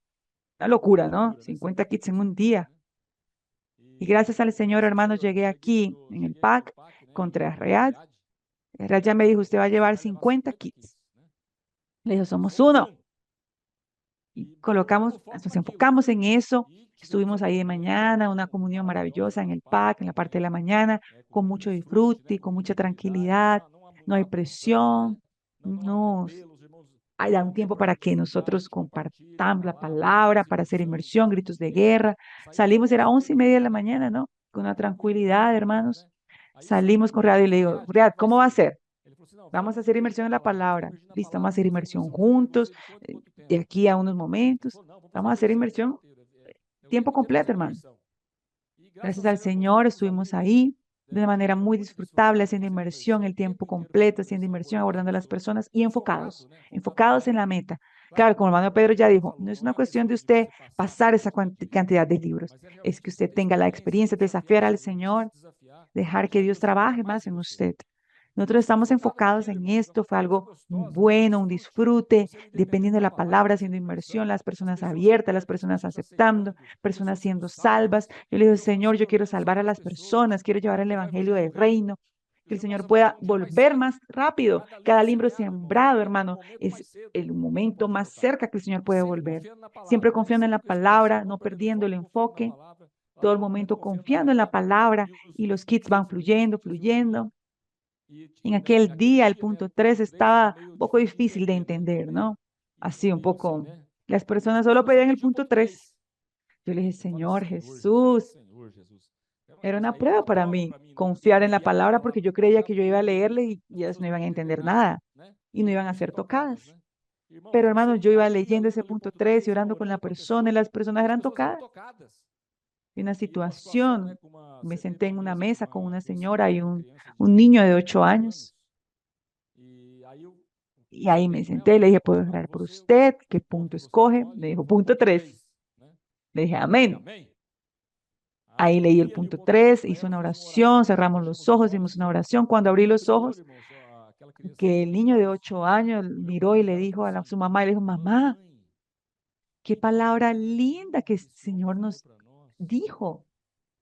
Una locura, ¿no? 50 kits en un día. Y gracias al Señor, hermanos, llegué aquí en el PAC contra Real. Real ya me dijo, usted va a llevar 50 kits. Le dijo, somos uno. y nos enfocamos en eso. Estuvimos ahí de mañana, una comunión maravillosa en el PAC, en la parte de la mañana, con mucho disfrute, con mucha tranquilidad. No hay presión, no hay un tiempo para que nosotros compartamos la palabra, para hacer inmersión, gritos de guerra. Salimos, era 11:30 de la mañana, ¿no? Con una tranquilidad, hermanos. Salimos con Riad y le digo, Riad, ¿cómo va a ser? Vamos a hacer inmersión en la palabra. Listo, vamos a hacer inmersión juntos, de aquí a unos momentos. Vamos a hacer inmersión tiempo completo, hermano. Gracias al Señor estuvimos ahí de una manera muy disfrutable, haciendo inmersión el tiempo completo, haciendo inmersión, abordando a las personas y enfocados en la meta. Claro, como el hermano Pedro ya dijo, no es una cuestión de usted pasar esa cantidad de libros, es que usted tenga la experiencia, desafiar al Señor, dejar que Dios trabaje más en usted. Nosotros estamos enfocados en esto, fue algo bueno, un disfrute, dependiendo de la palabra, haciendo inmersión, las personas abiertas, las personas aceptando, personas siendo salvas. Yo le digo, Señor, yo quiero salvar a las personas, quiero llevar el evangelio del reino, que el Señor pueda volver más rápido. Cada libro sembrado, hermano, es el momento más cerca que el Señor puede volver. Siempre confiando en la palabra, no perdiendo el enfoque, todo el momento confiando en la palabra y los kits van fluyendo, fluyendo. En aquel día, el punto 3 estaba un poco difícil de entender, ¿no? Así un poco. Las personas solo pedían el punto 3. Yo le dije, Señor Jesús, era una prueba para mí confiar en la palabra porque yo creía que yo iba a leerle y ellas no iban a entender nada y no iban a ser tocadas. Pero hermano, yo iba leyendo ese punto 3 y orando con la persona y las personas eran tocadas. En una situación, me senté en una mesa con una señora y un niño de 8 años. Y ahí me senté y le dije, ¿puedo orar por usted? ¿Qué punto escoge? Me dijo, punto 3. Le dije, amén. Ahí leí el punto 3, hice una oración, cerramos los ojos, hicimos una oración. Cuando abrí los ojos, que el niño de 8 años miró y le dijo a su mamá, y le dijo, mamá, qué palabra linda que el Señor nos dijo.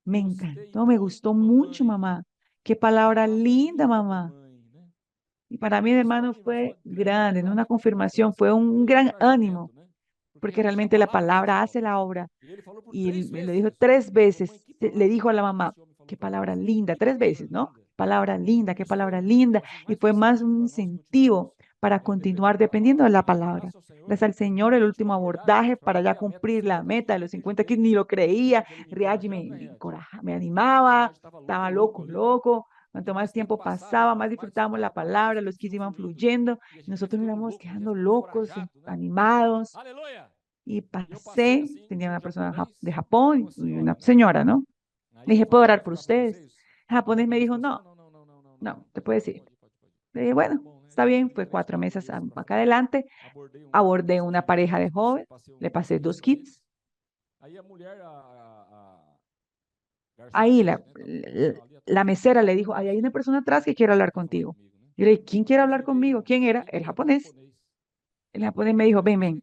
Me encantó, me gustó mucho, mamá. Qué palabra linda, mamá. Y para mí, hermano, fue grande, ¿no? Una confirmación, fue un gran ánimo, porque realmente la palabra hace la obra. Y él me lo dijo 3 veces, le dijo a la mamá, qué palabra linda, 3 veces, ¿no? Palabra linda, qué palabra linda. Y fue más un incentivo para continuar dependiendo de la palabra. Gracias al Señor, el último abordaje para ya cumplir la meta de los 50 que ni lo creía. Riachi me animaba, estaba loco, loco. Cuanto más tiempo pasaba, más disfrutábamos la palabra, los que iban fluyendo. Y nosotros nos íbamos quedando locos, animados. Y pasé, tenía una persona de Japón y una señora, ¿no? Le dije, ¿puedo orar por ustedes? El japonés me dijo, no, no, te puedes ir. Le dije, bueno, está bien, fue 4 meses acá adelante, abordé una pareja de joven, le pasé 2 kits. Ahí la mesera le dijo, ahí hay una persona atrás que quiere hablar contigo. Yo le dije, ¿quién quiere hablar conmigo? ¿Quién era? El japonés. El japonés me dijo, ven, ven,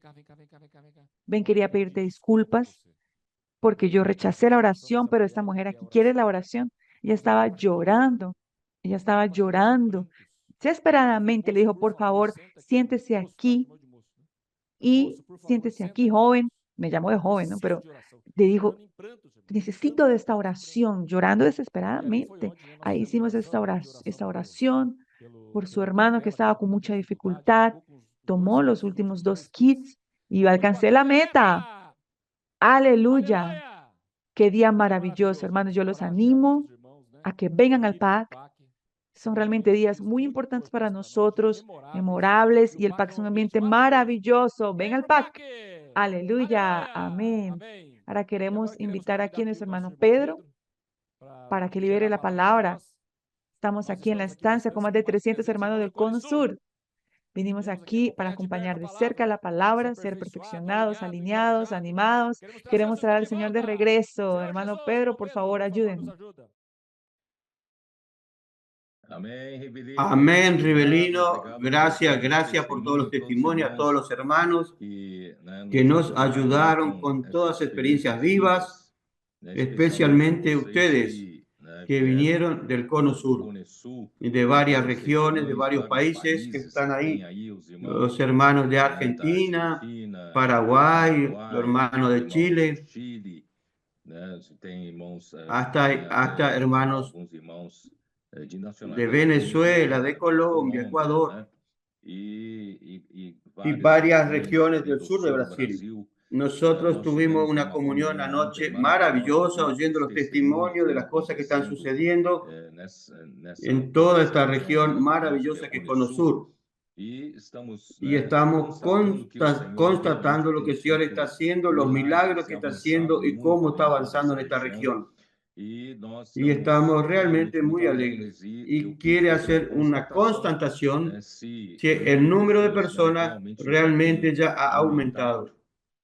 ven, quería pedirte disculpas porque yo rechacé la oración, pero esta mujer aquí quiere la oración. Ella estaba llorando. Desesperadamente le dijo, por favor, siéntese aquí y siéntese aquí, joven. Me llamó de joven, ¿no? Pero le dijo, necesito de esta oración, llorando desesperadamente. Ahí hicimos esta oración por su hermano que estaba con mucha dificultad. Tomó los últimos 2 kits y alcancé la meta. Aleluya. Qué día maravilloso, hermanos. Yo los animo a que vengan al PAC. Son realmente días muy importantes para nosotros, memorables, y el PAC es un ambiente maravilloso. Ven al PAC. Aleluya. Amén. Ahora queremos invitar aquí a nuestro hermano Pedro para que libere la palabra. Estamos aquí en la estancia con más de 300 hermanos del Cono Sur. Vinimos aquí para acompañar de cerca la palabra, ser perfeccionados, alineados, animados. Queremos traer al Señor de regreso. Hermano Pedro, por favor, ayúdenme. Amén, Rivelino. Gracias, gracias por todos los testimonios, a todos los hermanos que nos ayudaron con todas las experiencias vivas, especialmente ustedes que vinieron del Cono Sur y de varias regiones, de varios países que están ahí. Los hermanos de Argentina, Paraguay, los hermanos de Chile, hasta hermanos de Venezuela, de Colombia, Ecuador y varias regiones del sur de Brasil. Nosotros tuvimos una comunión anoche maravillosa, oyendo los testimonios de las cosas que están sucediendo en toda esta región maravillosa que es Cono Sur. Y estamos constatando lo que el Señor está haciendo, los milagros que está haciendo y cómo está avanzando en esta región. Y estamos realmente muy alegres. Y quiere hacer una constatación si el número de personas realmente ya ha aumentado.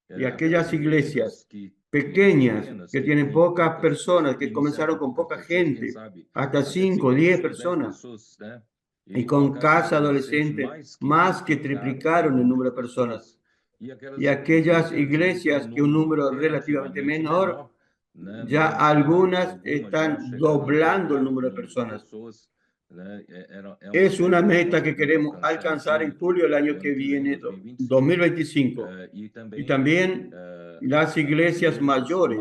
Y aquellas iglesias pequeñas que tienen pocas personas, que comenzaron con poca gente, hasta 5 o 10 personas, y con casa adolescente, más que triplicaron el número de personas. Y aquellas iglesias que un número relativamente menor, ya algunas están doblando el número de personas. Es una meta que queremos alcanzar en julio del año que viene, 2025. Y también las iglesias mayores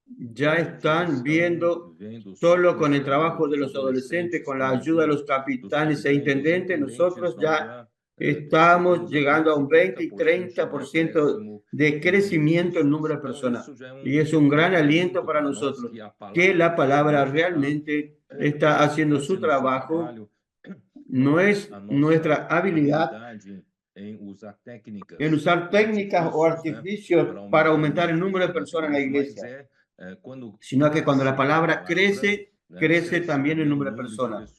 ya están viendo, solo con el trabajo de los adolescentes, con la ayuda de los capitanes e intendentes, nosotros ya estamos llegando a un 20 y 30% de crecimiento en número de personas. Y es un gran aliento para nosotros, que la palabra realmente está haciendo su trabajo. No es nuestra habilidad en usar técnicas o artificios para aumentar el número de personas en la iglesia, sino que cuando la palabra crece, crece también el número de personas.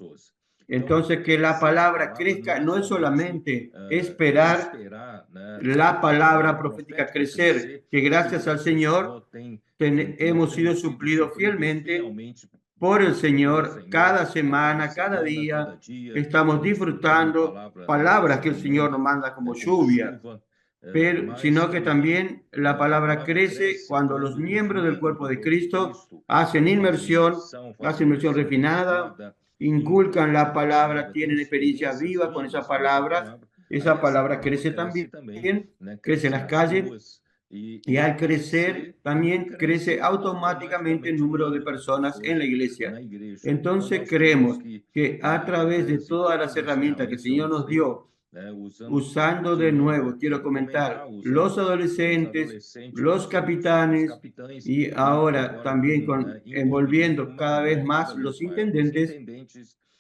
Entonces, que la palabra crezca no es solamente esperar la palabra profética crecer, que gracias al Señor hemos sido suplidos fielmente por el Señor cada semana, cada día. Estamos disfrutando palabras que el Señor nos manda como lluvia, pero sino que también la palabra crece cuando los miembros del cuerpo de Cristo hacen inmersión refinada, inculcan la palabra, tienen experiencia viva con esas palabras. Esa palabra crece también, crece en las calles, y al crecer también crece automáticamente el número de personas en la iglesia. Entonces creemos que a través de todas las herramientas que el Señor nos dio, usando de nuevo, quiero comentar, los adolescentes, los capitanes y ahora también envolviendo cada vez más los intendentes,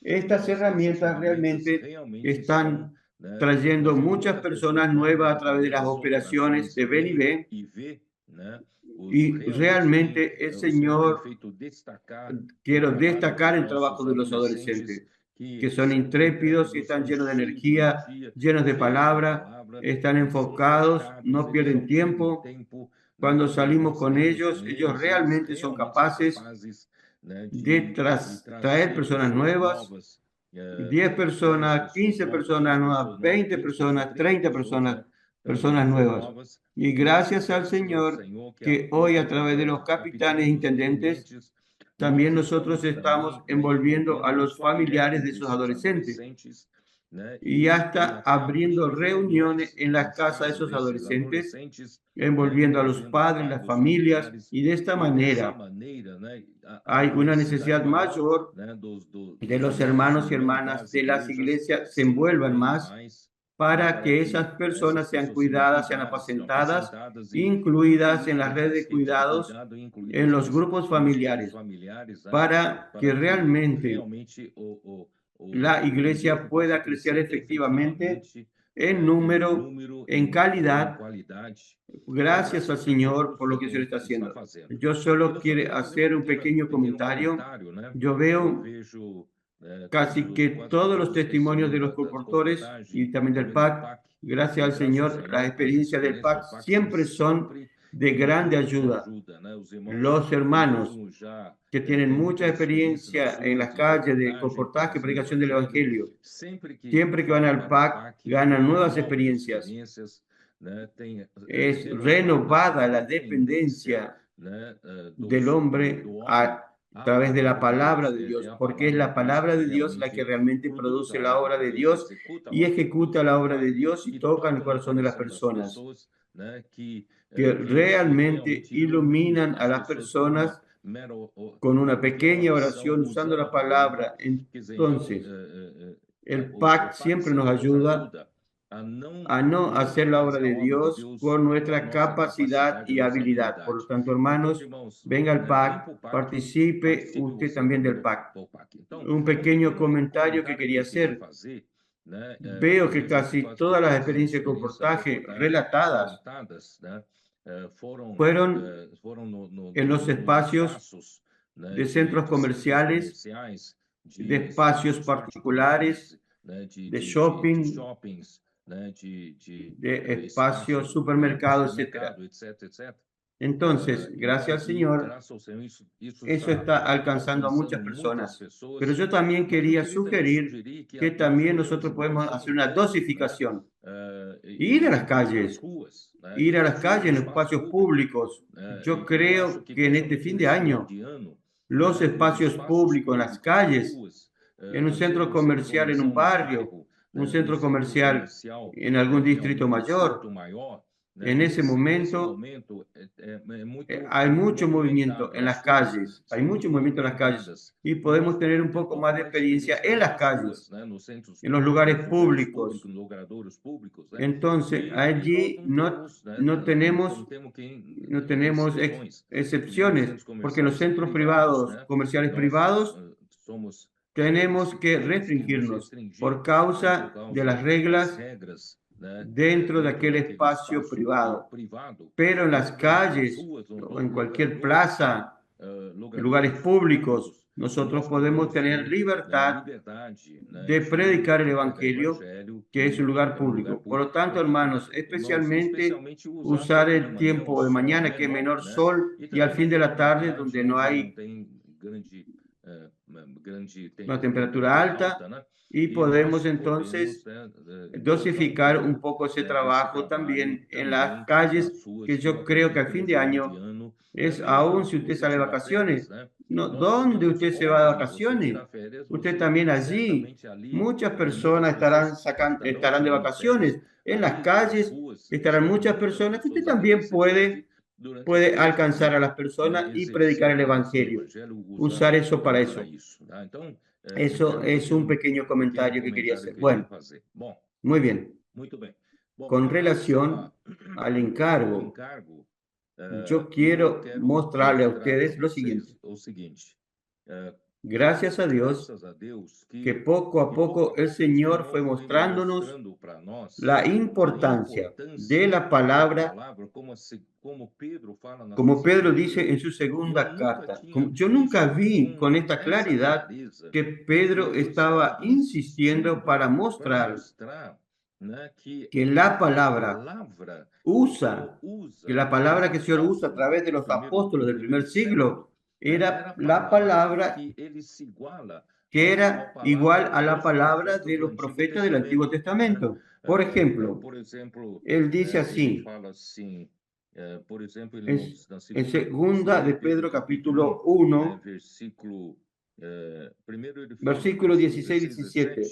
estas herramientas realmente están trayendo muchas personas nuevas a través de las operaciones de Ven y Ve. Y realmente el Señor, quiero destacar el trabajo de los adolescentes, que son intrépidos y están llenos de energía, llenos de palabra, están enfocados, no pierden tiempo. Cuando salimos con ellos, ellos realmente son capaces de traer personas nuevas, 10 personas, 15 personas nuevas, 20 personas, 30 personas nuevas. Y gracias al Señor que hoy a través de los capitanes e intendentes, también nosotros estamos envolviendo a los familiares de esos adolescentes y hasta abriendo reuniones en las casas de esos adolescentes, envolviendo a los padres, las familias, y de esta manera hay una necesidad mayor de los hermanos y hermanas de las iglesias se envuelvan más para que esas personas sean cuidadas, sean apacentadas, incluidas en la red de cuidados, en los grupos familiares, para que realmente la iglesia pueda crecer efectivamente en número, en calidad, gracias al Señor por lo que se le está haciendo. Yo solo quiero hacer un pequeño comentario. Yo veo casi que todos los testimonios de los colportores y también del PAC, gracias al Señor, las experiencias del PAC siempre son de grande ayuda. Los hermanos que tienen mucha experiencia en las calles de colportaje y predicación del Evangelio, siempre que van al PAC, ganan nuevas experiencias. Es renovada la dependencia del hombre a través de la palabra de Dios, porque es la palabra de Dios la que realmente produce la obra de Dios y ejecuta la obra de Dios y toca en el corazón de las personas, que realmente iluminan a las personas con una pequeña oración usando la palabra. Entonces, el PAC siempre nos ayuda a no hacer la obra de Dios por nuestra capacidad y habilidad. Por lo tanto, hermanos, venga al PAC, participe usted también del PAC. Un pequeño comentario que quería hacer. Veo que casi todas las experiencias de comportaje relatadas fueron en los espacios de centros comerciales, de espacios particulares, de shopping, de espacios, supermercados, etc. Entonces, gracias al Señor, eso está alcanzando a muchas personas. Pero yo también quería sugerir que también nosotros podemos hacer una dosificación. Ir a las calles, ir a las calles en los espacios públicos. Yo creo que en este fin de año, los espacios públicos, en las calles, en un centro comercial, en un barrio, un centro comercial en algún distrito mayor, en ese momento hay mucho movimiento en las calles, hay mucho movimiento en las calles y podemos tener un poco más de experiencia en las calles, en los lugares públicos. Entonces, allí no tenemos excepciones, porque en los centros privados, comerciales privados, tenemos que restringirnos por causa de las reglas dentro de aquel espacio privado. Pero en las calles o en cualquier plaza, en lugares públicos, nosotros podemos tener libertad de predicar el Evangelio, que es un lugar público. Por lo tanto, hermanos, especialmente usar el tiempo de mañana, que es menor sol, y al fin de la tarde, donde no hay una temperatura alta, y podemos entonces dosificar un poco ese trabajo también en las calles, que yo creo que al fin de año es aún si usted sale de vacaciones. No, ¿dónde usted se va de vacaciones? Usted también allí. Muchas personas estarán de vacaciones. En las calles estarán muchas personas que usted también puede alcanzar a las personas y predicar el Evangelio. Usar eso para eso. Eso es un pequeño comentario que quería hacer. Bueno, muy bien. Con relación al encargo, yo quiero mostrarle a ustedes lo siguiente. Gracias a Dios que poco a poco el Señor fue mostrándonos la importancia de la palabra, como Pedro dice en su segunda carta. Yo nunca vi con esta claridad que Pedro estaba insistiendo para mostrar que la palabra que la palabra que el Señor usa a través de los apóstoles del primer siglo era la palabra que era igual a la palabra de los profetas del Antiguo Testamento. Por ejemplo, él dice así, en segunda de Pedro capítulo 1, versículos 16 y 17,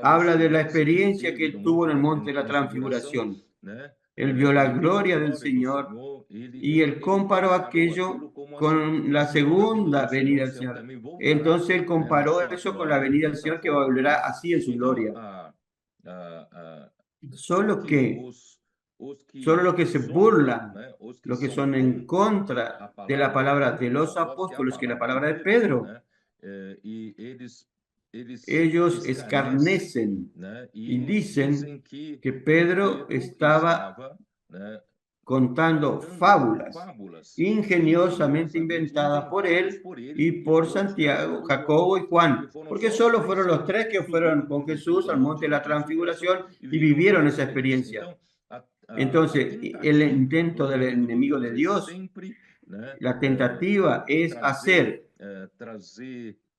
habla de la experiencia que él tuvo en el monte de la transfiguración. Él vio la gloria del Señor y él comparó aquello con la segunda venida del Señor. Entonces él comparó eso con la venida del Señor, que volverá así en su gloria. Solo los que se burlan, los que son en contra de la palabra de los apóstoles, que es la palabra de Pedro, ellos escarnecen y dicen que Pedro estaba contando fábulas ingeniosamente inventadas por él y por Santiago, Jacobo y Juan, porque solo fueron los tres que fueron con Jesús al monte de la transfiguración y vivieron esa experiencia. Entonces, el intento del enemigo de Dios, la tentativa es hacer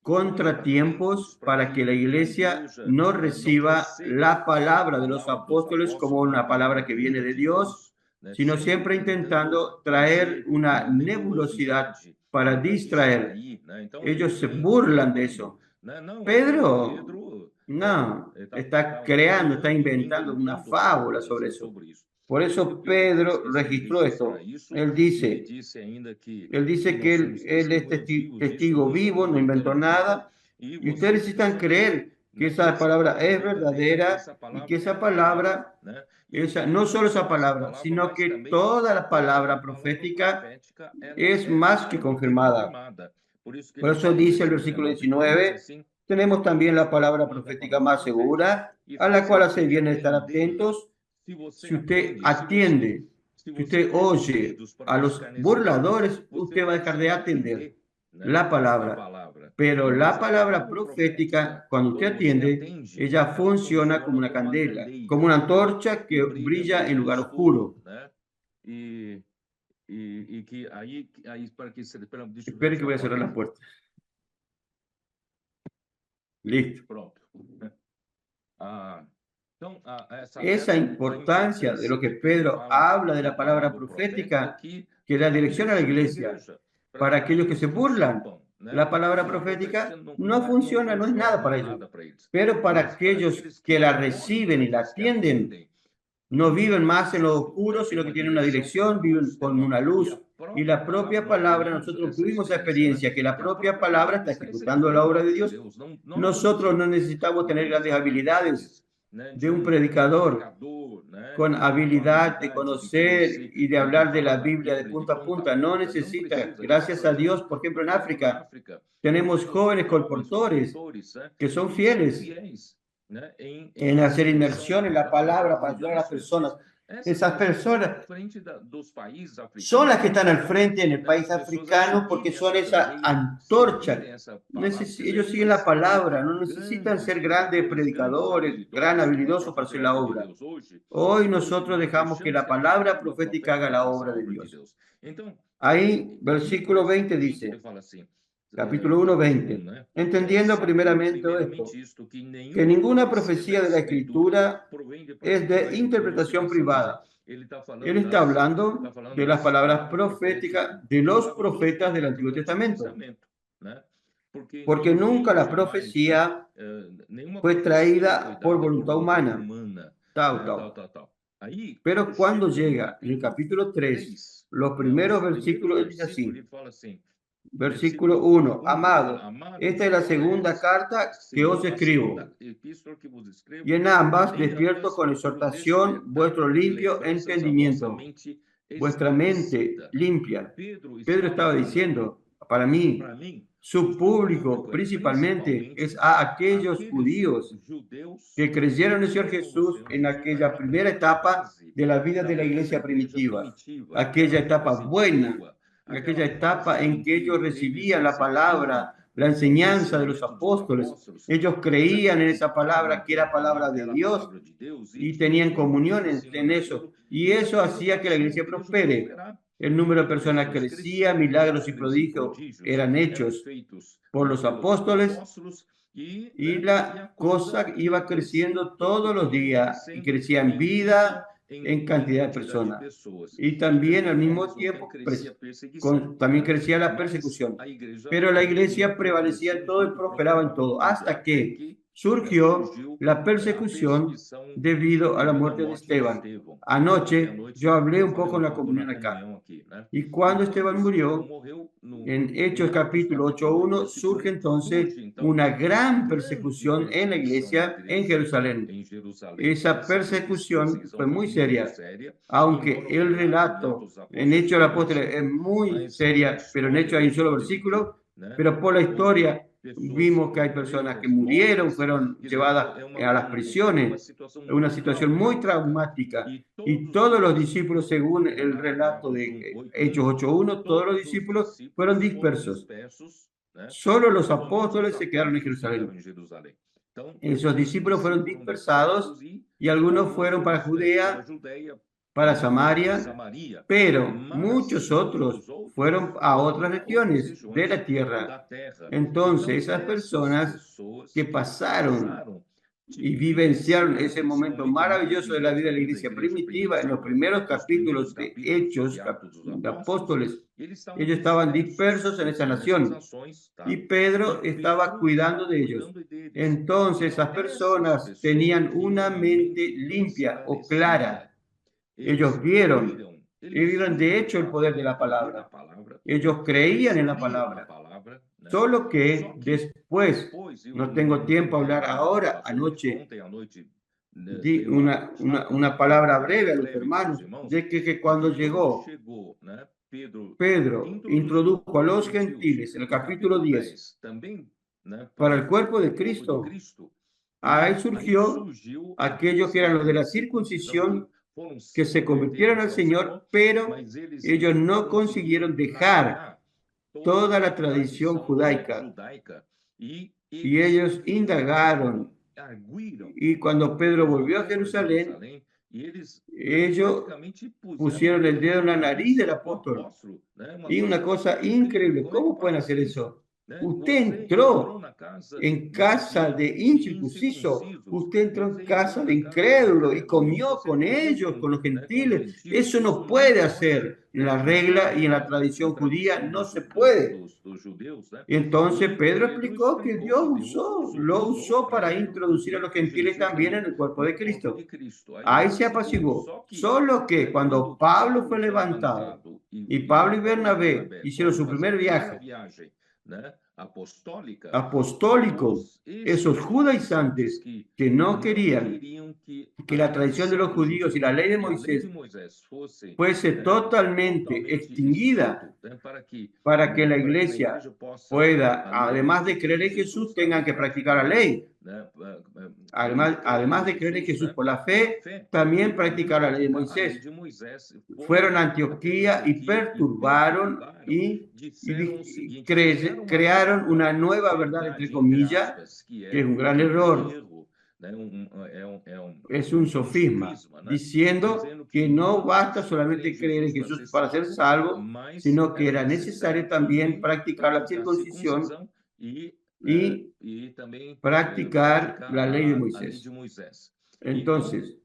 contratiempos para que la iglesia no reciba la palabra de los apóstoles como una palabra que viene de Dios, sino siempre intentando traer una nebulosidad para distraer. Ellos se burlan de eso. Pedro, no, está creando, está inventando una fábula sobre eso. Por eso Pedro registró esto. Él dice que él es testigo vivo, no inventó nada. Y ustedes necesitan creer que esa palabra es verdadera y que esa palabra, no solo esa palabra, sino que toda la palabra profética es más que confirmada. Por eso dice el versículo 19, tenemos también la palabra profética más segura, a la cual hace bien estar atentos. Si usted atiende, si usted oye a los burladores, usted va a dejar de atender la palabra. Pero la palabra profética, cuando usted atiende, ella funciona como una candela, como una antorcha que brilla en lugar oscuro. Espere que voy a cerrar la puerta. Listo. Esa importancia de lo que Pedro habla de la palabra profética, que da dirección a la iglesia, para aquellos que se burlan, la palabra profética no funciona, no es nada para ellos. Pero para aquellos que la reciben y la atienden, no viven más en lo oscuro, sino que tienen una dirección, viven con una luz. Y la propia palabra, nosotros tuvimos esa experiencia, que la propia palabra está ejecutando la obra de Dios. Nosotros no necesitamos tener grandes habilidades de un predicador con habilidad de conocer y de hablar de la Biblia de punta a punta. No necesita, gracias a Dios, por ejemplo, en África, tenemos jóvenes colportores que son fieles en hacer inmersión en la palabra para ayudar a las personas. Esas personas son las que están al frente en el país africano porque son esa antorcha. Ellos siguen la palabra, no necesitan ser grandes predicadores, gran habilidosos para hacer la obra. Hoy nosotros dejamos que la palabra profética haga la obra de Dios. Ahí, versículo 20 dice, capítulo 1, 20. Entendiendo primeramente esto, que ninguna profecía de la Escritura es de interpretación privada. Él está hablando de las palabras proféticas de los profetas del Antiguo Testamento. Porque nunca la profecía fue traída por voluntad humana. Pero cuando llega en el capítulo 3, los primeros versículos, dice así. Versículo 1. Amado, esta es la segunda carta que os escribo. Y en ambas despierto con exhortación vuestro limpio entendimiento, vuestra mente limpia. Pedro estaba diciendo, para mí, su público principalmente es a aquellos judíos que creyeron en el Señor Jesús en aquella primera etapa de la vida de la iglesia primitiva, aquella etapa buena, aquella etapa en que ellos recibían la palabra, la enseñanza de los apóstoles. Ellos creían en esa palabra que era palabra de Dios y tenían comunión en eso. Y eso hacía que la iglesia prospere. El número de personas crecía, milagros y prodigios eran hechos por los apóstoles y la cosa iba creciendo todos los días y crecía en vida, en cantidad de personas. Y también al mismo tiempo también crecía la persecución. Pero la iglesia prevalecía en todo y prosperaba en todo, hasta que surgió la persecución debido a la muerte de Esteban. Anoche yo hablé un poco en la comunión acá. Y cuando Esteban murió, en Hechos capítulo 8:1, surge entonces una gran persecución en la iglesia en Jerusalén. Esa persecución fue muy seria, aunque el relato en Hechos de los Apóstoles es muy seria, pero en Hechos hay un solo versículo, pero por la historia vimos que hay personas que murieron, fueron llevadas a las prisiones, una situación muy traumática. Y todos los discípulos, según el relato de Hechos 8:1, todos los discípulos fueron dispersos. Solo los apóstoles se quedaron en Jerusalén. Esos discípulos fueron dispersados y algunos fueron para Judea, para Samaria, pero muchos otros fueron a otras regiones de la tierra. Entonces, esas personas que pasaron y vivenciaron ese momento maravilloso de la vida de la iglesia primitiva en los primeros capítulos de Hechos, de Apóstoles. Ellos estaban dispersos en esa nación y Pedro estaba cuidando de ellos. Entonces, esas personas tenían una mente limpia o clara. Ellos vieron de hecho el poder de la palabra. Ellos creían en la palabra. Solo que después, no tengo tiempo a hablar ahora, anoche di una palabra breve a los hermanos, de que cuando llegó Pedro introdujo a los gentiles en el capítulo 10 para el cuerpo de Cristo, ahí surgió aquellos que eran los de la circuncisión que se convirtieron al Señor, pero ellos no consiguieron dejar toda la tradición judaica. Y ellos indagaron. Y cuando Pedro volvió a Jerusalén, ellos pusieron el dedo en la nariz del apóstol. Y una cosa increíble, ¿cómo pueden hacer eso? Usted entró en casa de incircunciso, usted entró en casa de incrédulo y comió con ellos, con los gentiles. Eso no puede hacer. En la regla y en la tradición judía no se puede. Y entonces Pedro explicó que Dios lo usó para introducir a los gentiles también en el cuerpo de Cristo. Ahí se apaciguó. Solo que cuando Pablo fue levantado y Pablo y Bernabé hicieron su primer viaje apostólico, esos judaizantes que no querían que la tradición de los judíos y la ley de Moisés fuese totalmente extinguida para que la iglesia pueda, además de creer en Jesús, tengan que practicar la ley. Además de creer en Jesús por la fe, también practicar la ley de Moisés. Fueron a Antioquía y perturbaron y crearon una nueva verdad, entre comillas, que es un gran error. Es un sofisma, diciendo que no basta solamente creer en Jesús para ser salvo, sino que era necesario también practicar la circuncisión y practicar la ley de Moisés. Entonces,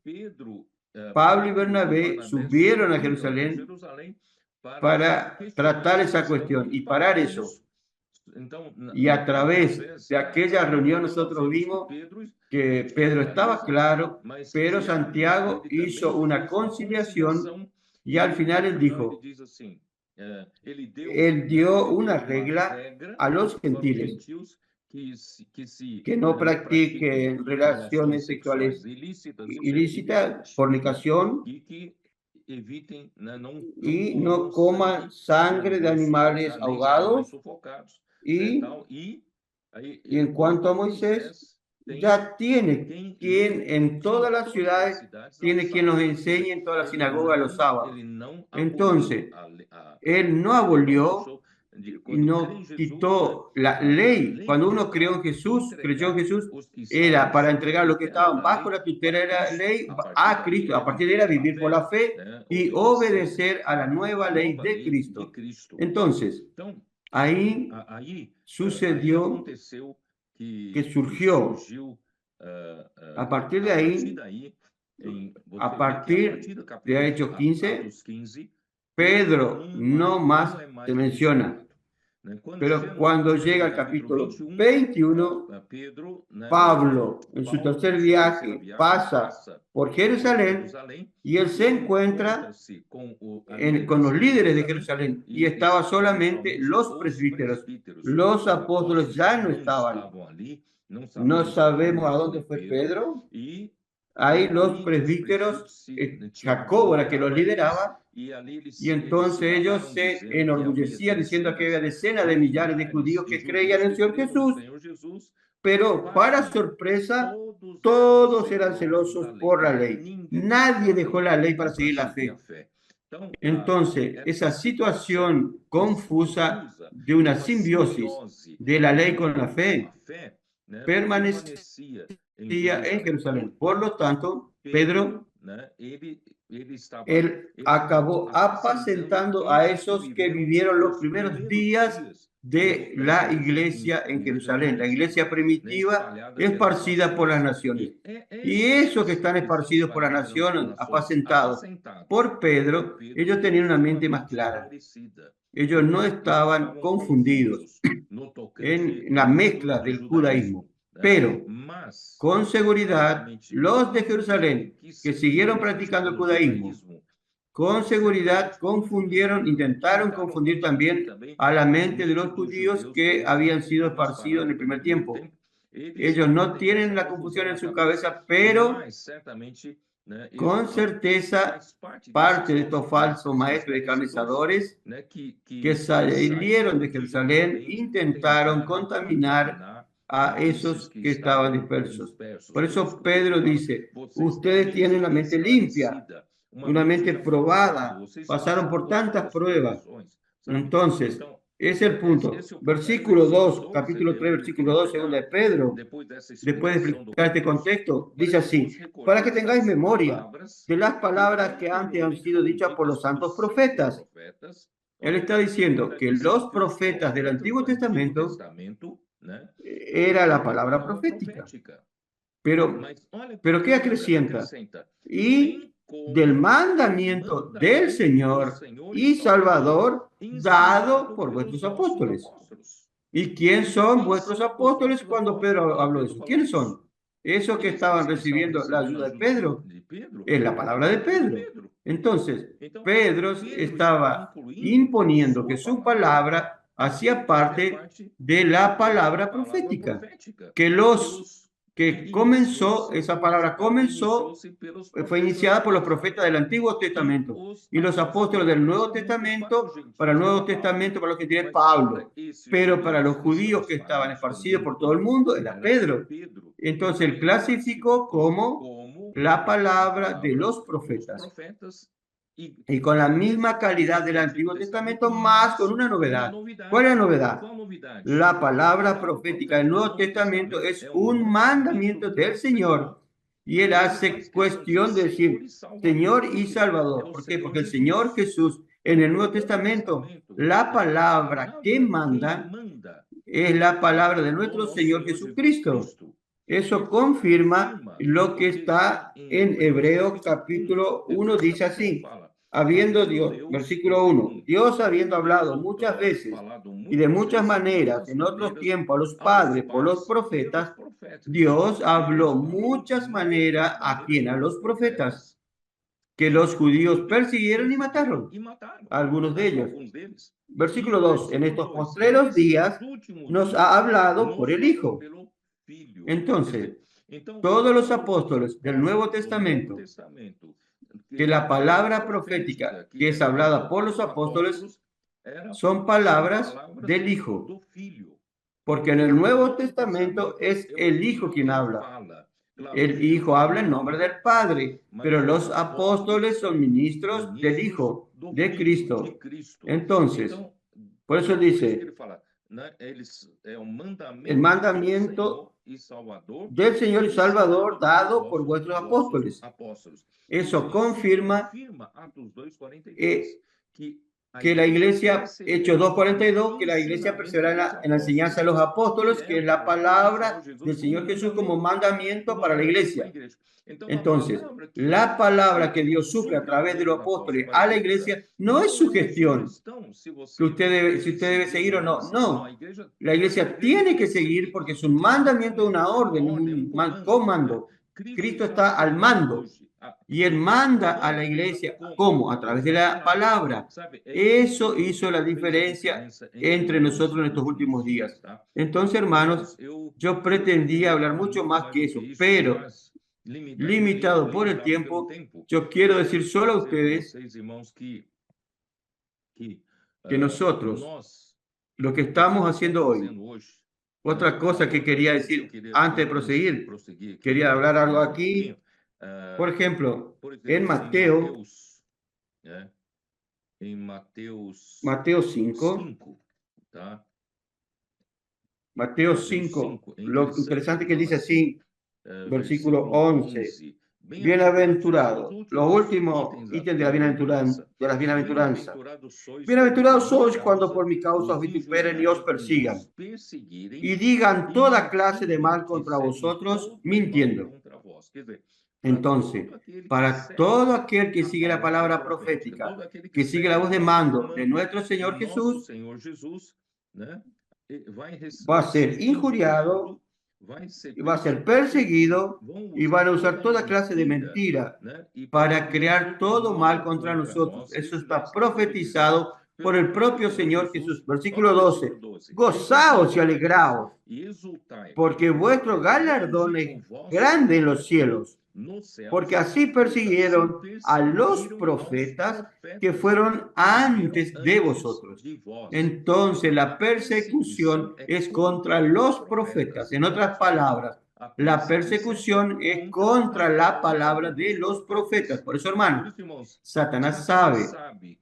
Pablo y Bernabé subieron a Jerusalén para tratar esa cuestión y parar eso. Y a través de aquella reunión nosotros vimos que Pedro estaba claro, pero Santiago hizo una conciliación y al final él dijo, él dio una regla a los gentiles que no practiquen relaciones sexuales ilícitas, fornicación, y no coman sangre de animales ahogados. Y en cuanto a Moisés, ya tiene quien en todas las ciudades, tiene quien nos enseñe en todas las sinagogas los sábados. Entonces, él no abolió y no quitó la ley. Cuando uno creyó en Jesús, era para entregar lo que estaban bajo la tutela de la ley a Cristo. A partir de ahí era vivir por la fe y obedecer a la nueva ley de Cristo. Entonces, ahí sucedió que surgió, a partir de ahí, a partir de Hechos 15, Pedro no más se menciona. Pero cuando llega al capítulo 21, Pablo, en su tercer viaje, pasa por Jerusalén y él se encuentra con los líderes de Jerusalén y estaba solamente los presbíteros. Los apóstoles ya no estaban. No sabemos a dónde fue Pedro. Ahí los presbíteros, Jacobo era que los lideraba, y entonces ellos se enorgullecían diciendo que había decenas de millares de judíos que creían en el Señor Jesús, pero para sorpresa, todos eran celosos por la ley. Nadie dejó la ley para seguir la fe. Entonces, esa situación confusa de una simbiosis de la ley con la fe permanecía en Jerusalén. Por lo tanto, Pedro, él acabó apacentando a esos que vivieron los primeros días de la iglesia en Jerusalén, la iglesia primitiva esparcida por las naciones. Y esos que están esparcidos por las naciones, apacentados por Pedro, ellos tenían una mente más clara. Ellos no estaban confundidos en la mezcla del judaísmo, pero con seguridad los de Jerusalén que siguieron practicando el judaísmo, con seguridad intentaron confundir también a la mente de los judíos que habían sido esparcidos en el primer tiempo. Ellos no tienen la confusión en su cabeza, pero con certeza parte de estos falsos maestros y canalizadores que salieron de Jerusalén intentaron contaminar a esos que estaban dispersos. Por eso Pedro dice, ustedes tienen la mente limpia, una mente probada, pasaron por tantas pruebas. Entonces, ese es el punto. Versículo 2, capítulo 3, versículo 2, segunda de Pedro, después de explicar este contexto, dice así, para que tengáis memoria de las palabras que antes han sido dichas por los santos profetas. Él está diciendo que los profetas del Antiguo Testamento era la palabra profética. Pero ¿qué acrecienta? Y del mandamiento del Señor y Salvador dado por vuestros apóstoles. ¿Y quién son vuestros apóstoles cuando Pedro habló de eso? ¿Quiénes son? Esos que estaban recibiendo la ayuda de Pedro. Es la palabra de Pedro. Entonces, Pedro estaba imponiendo que su palabra hacía parte de la palabra profética. Esa palabra comenzó, fue iniciada por los profetas del Antiguo Testamento y los apóstoles del Nuevo Testamento, para el Nuevo Testamento, para los que tiene Pablo, pero para los judíos que estaban esparcidos por todo el mundo, era Pedro. Entonces él clasificó como la palabra de los profetas. Y con la misma calidad del Antiguo Testamento, más con una novedad. ¿Cuál es la novedad? La palabra profética del Nuevo Testamento es un mandamiento del Señor. Y él hace cuestión de decir Señor y Salvador. ¿Por qué? Porque el Señor Jesús en el Nuevo Testamento, la palabra que manda es la palabra de nuestro Señor Jesucristo. Eso confirma lo que está en Hebreos capítulo 1, dice así. Habiendo Dios, versículo 1, Dios habiendo hablado muchas veces y de muchas maneras en otros tiempos a los padres por los profetas, Dios habló muchas maneras a quien, a los profetas, que los judíos persiguieron y mataron, algunos de ellos. Versículo 2, en estos postreros días nos ha hablado por el Hijo. Entonces, todos los apóstoles del Nuevo Testamento, que la palabra profética que es hablada por los apóstoles son palabras del Hijo, porque en el Nuevo Testamento es el Hijo quien habla. El Hijo habla en nombre del Padre, pero los apóstoles son ministros del Hijo, de Cristo. Entonces, por eso dice, el mandamiento del Señor y Salvador dado por vuestros apóstoles. Eso confirma que la iglesia, Hechos 2:42, que la iglesia persevera en la enseñanza de los apóstoles, que es la palabra del Señor Jesús como mandamiento para la iglesia. Entonces, la palabra que Dios suple a través de los apóstoles a la iglesia no es sugestión, que si usted debe seguir o no. No, la iglesia tiene que seguir porque es un mandamiento, una orden, un comando. Cristo está al mando y él manda a la iglesia. ¿Cómo? A través de la palabra. Eso hizo la diferencia entre nosotros en estos últimos días. Entonces, hermanos, yo pretendía hablar mucho más que eso, pero limitado por el tiempo, yo quiero decir solo a ustedes que nosotros, lo que estamos haciendo hoy, otra cosa que quería decir antes de proseguir, quería hablar algo aquí. Por ejemplo, en Mateo 5, Mateo 5, lo interesante que dice así, versículo 11, Bienaventurado. Lo último ítem de las bienaventuranzas. Bienaventurados sois cuando por mi causa os vituperen y os persigan, y digan toda clase de mal contra vosotros, mintiendo. Entonces, para todo aquel que sigue la palabra profética, que sigue la voz de mando de nuestro Señor Jesús, va a ser injuriado, va a ser perseguido y van a usar toda clase de mentira para crear todo mal contra nosotros. Eso está profetizado por el propio Señor Jesús. Versículo 12. Gozaos y alegraos, porque vuestro galardón es grande en los cielos, porque así persiguieron a los profetas que fueron antes de vosotros. Entonces la persecución es contra los profetas. En otras palabras, la persecución es contra la palabra de los profetas. Por eso, hermano, Satanás sabe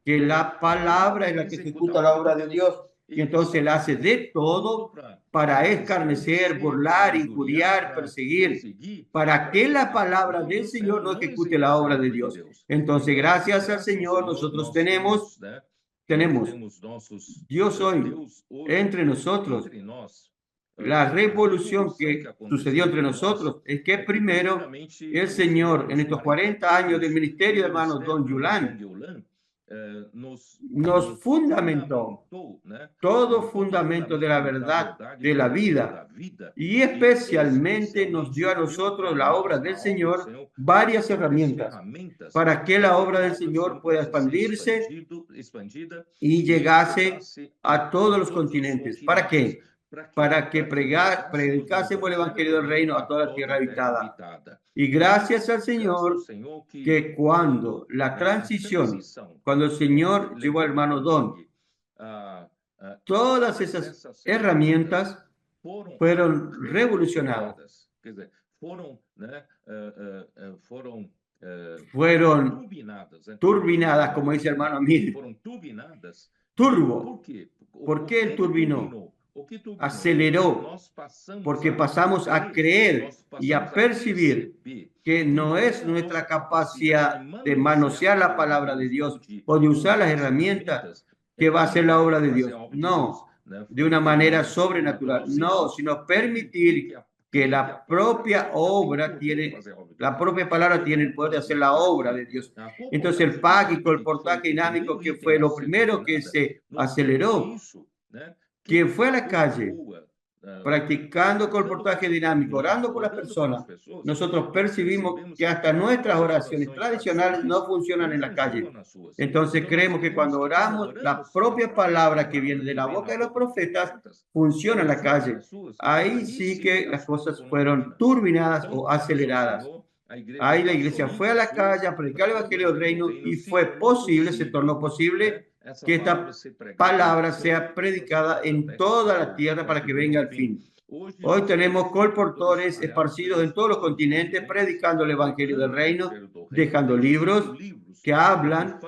que la palabra es la que ejecuta la obra de Dios. Y entonces él hace de todo para escarnecer, burlar, injuriar, perseguir, para que la palabra del Señor no ejecute la obra de Dios. Entonces, gracias al Señor, nosotros tenemos Dios hoy entre nosotros. La revolución que sucedió entre nosotros es que primero el Señor, en estos 40 años del ministerio de hermano Don Yulán, nos fundamentó todo fundamento de la verdad, de la vida, y especialmente nos dio a nosotros la obra del Señor varias herramientas para que la obra del Señor pueda expandirse y llegase a todos los continentes. ¿Para qué? Para que predicásemos el Evangelio del Reino a toda la tierra habitada. Y gracias al Señor que cuando la transición, cuando el Señor llevó al hermano Don, todas esas herramientas fueron revolucionadas, fueron turbinadas, como dice el hermano Amir. Turbo. ¿Por qué el turbinó? Aceleró, porque pasamos a creer y a percibir que no es nuestra capacidad de manosear la palabra de Dios o de usar las herramientas que va a hacer la obra de Dios. No, de una manera sobrenatural. No, sino permitir que la propia obra la propia palabra tiene el poder de hacer la obra de Dios. Entonces el PAC y el colportaje dinámico, que fue lo primero que se aceleró, quien fue a la calle practicando colportaje dinámico, orando por las personas, nosotros percibimos que hasta nuestras oraciones tradicionales no funcionan en la calle. Entonces creemos que cuando oramos, la propia palabra que viene de la boca de los profetas funciona en la calle. Ahí sí que las cosas fueron turbinadas o aceleradas. Ahí la iglesia fue a la calle a predicar el Evangelio del Reino y fue posible, se tornó posible que esta palabra sea predicada en toda la tierra para que venga el fin. Hoy tenemos colportores esparcidos en todos los continentes predicando el Evangelio del Reino, dejando libros que hablan,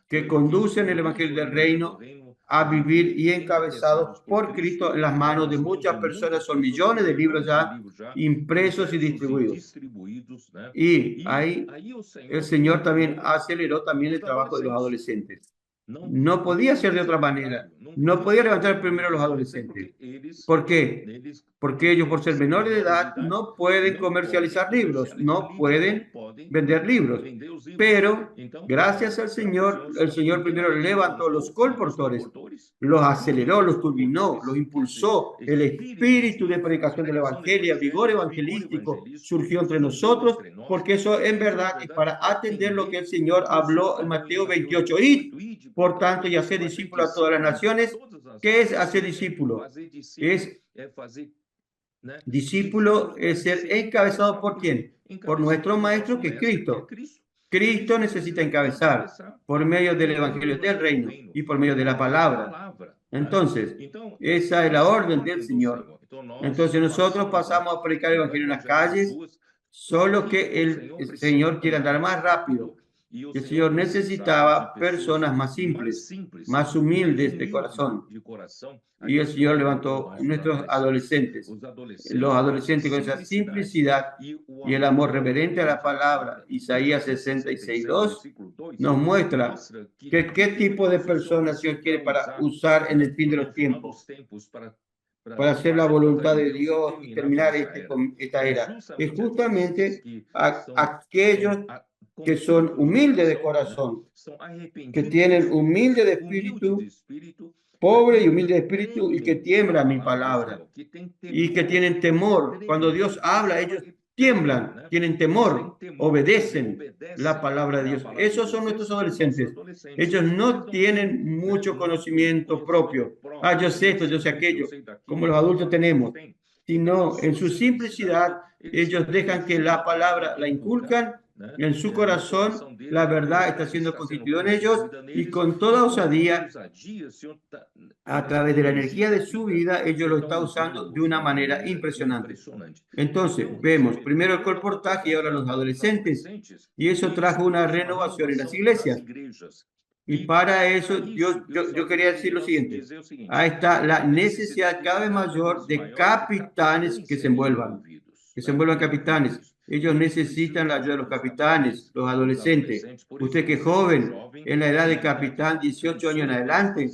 que conducen el Evangelio del Reino a vivir y encabezados por Cristo en las manos de muchas personas. Son millones de libros ya impresos y distribuidos. Y ahí el Señor también aceleró también el trabajo de los adolescentes. No podía ser de otra manera. No podía levantar primero a los adolescentes. ¿Por qué? Porque ellos, por ser menores de edad, no pueden comercializar libros, no pueden vender libros. Pero, gracias al Señor, el Señor primero levantó los colportores, los aceleró, los turbinó, los impulsó. El espíritu de predicación del Evangelio, el vigor evangelístico surgió entre nosotros, porque eso en verdad es para atender lo que el Señor habló en Mateo 28. Y, por tanto, y hacer discípulos a todas las naciones. ¿Qué es hacer discípulo? Discípulo es ser encabezado ¿por quién? Por nuestro maestro, que es Cristo. Cristo necesita encabezar por medio del Evangelio del Reino y por medio de la palabra. Entonces, esa es la orden del Señor. Entonces nosotros pasamos a predicar el Evangelio en las calles, solo que el Señor quiere andar más rápido. El Señor necesitaba personas más simples, más humildes de corazón. Y el Señor levantó nuestros adolescentes, los adolescentes con esa simplicidad y el amor reverente a la palabra. Isaías 66:2 nos muestra que qué tipo de personas Dios quiere para usar en el fin de los tiempos, para hacer la voluntad de Dios y terminar esta era. Es justamente aquellos que son humildes de corazón, que tienen humilde de espíritu, pobre y humilde de espíritu, y que tiemblan mi palabra, y que tienen temor. Cuando Dios habla, ellos tiemblan, tienen temor, obedecen la palabra de Dios. Esos son nuestros adolescentes. Ellos no tienen mucho conocimiento propio. Ah, yo sé esto, yo sé aquello, como los adultos tenemos, sino en su simplicidad, ellos dejan que la palabra la inculcan en su corazón, la verdad está siendo constituida en ellos y con toda osadía, a través de la energía de su vida, ellos lo están usando de una manera impresionante. Entonces, vemos primero el colportaje y ahora los adolescentes, y eso trajo una renovación en las iglesias. Y para eso, yo quería decir lo siguiente. Ahí está la necesidad cada vez mayor de capitanes que se envuelvan capitanes. Ellos necesitan la ayuda de los capitanes, los adolescentes. Usted que es joven, en la edad de capitán, 18 años en adelante,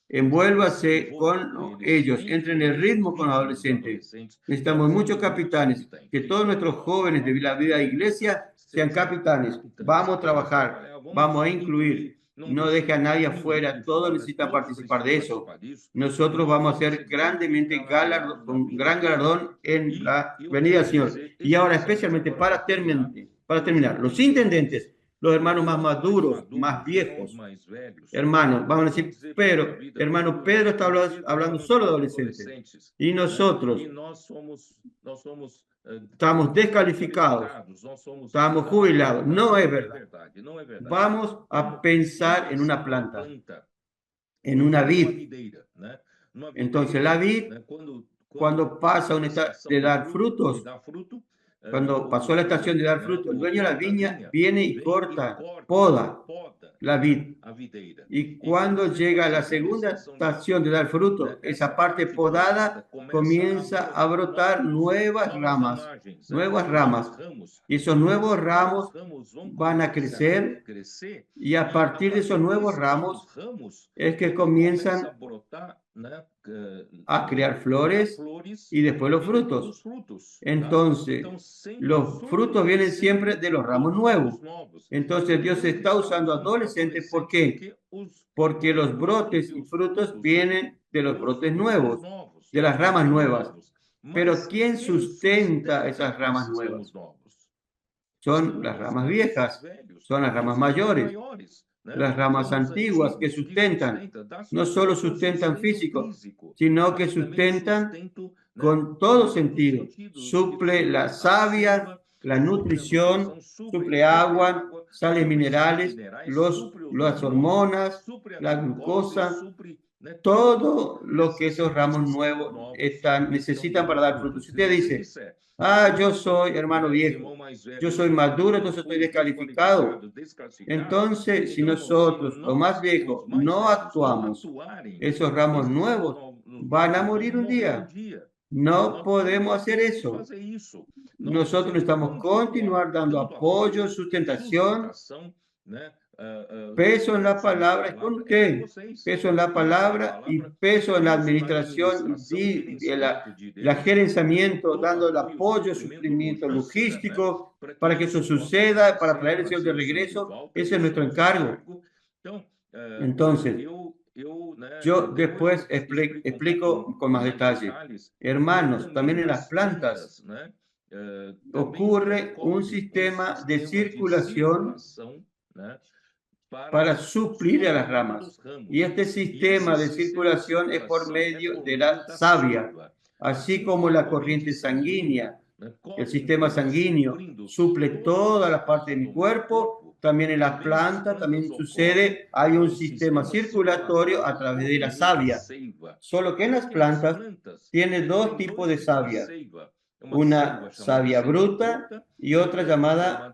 envuélvase con ellos, entre en el ritmo con los adolescentes. Necesitamos muchos capitanes, que todos nuestros jóvenes de la vida de iglesia sean capitanes. Vamos a trabajar, vamos a incluir. No deje a nadie afuera, todos necesitan participar de eso. Nosotros vamos a ser grandemente con gran galardón en la venida del Señor. Y ahora, especialmente para terminar, los intendentes, los hermanos más maduros, más viejos, hermanos, vamos a decir, pero, hermano, Pedro está hablando solo de adolescentes. Y nosotros estamos descalificados, estamos jubilados. No es verdad. Vamos a pensar en una planta, en una vid. Entonces, la vid, cuando pasa de dar frutos, cuando pasó la estación de dar frutos, el dueño de la viña viene y corta, poda la vid. Y cuando llega la segunda estación de dar fruto, esa parte podada comienza a brotar nuevas ramas. Y esos nuevos ramos van a crecer y a partir de esos nuevos ramos es que comienzan a crear flores y después los frutos. Entonces, los frutos vienen siempre de los ramos nuevos. Entonces, Dios está usando adolescentes. ¿Por qué? Porque los brotes y frutos vienen de los brotes nuevos, de las ramas nuevas. Pero ¿quién sustenta esas ramas nuevas? Son las ramas viejas, son las ramas mayores, las ramas antiguas que sustentan. No solo sustentan físico, sino que sustentan con todo sentido. Suple la savia, la nutrición, suple agua, sales minerales, las hormonas, la glucosa, todo lo que esos ramos nuevos necesitan para dar frutos. Si usted dice, yo soy hermano viejo, yo soy maduro, entonces estoy descalificado. Entonces, si nosotros, los más viejos, no actuamos, esos ramos nuevos van a morir un día. No podemos hacer eso. Nosotros necesitamos continuar dando apoyo, sustentación, peso en la palabra, es con usted, peso en la palabra y peso en la administración y el gerenciamiento, dando el apoyo, suplimiento logístico para que eso suceda, para traer el Señor de regreso. Ese es nuestro encargo. Entonces, yo después explico con más detalle. Hermanos, también en las plantas ocurre un sistema de circulación para suplir a las ramas. Y este sistema de circulación es por medio de la savia, así como la corriente sanguínea. El sistema sanguíneo suple todas las partes de mi cuerpo, también en las plantas, también sucede, hay un sistema circulatorio a través de la savia. Solo que en las plantas tiene dos tipos de savia, una savia bruta y otra llamada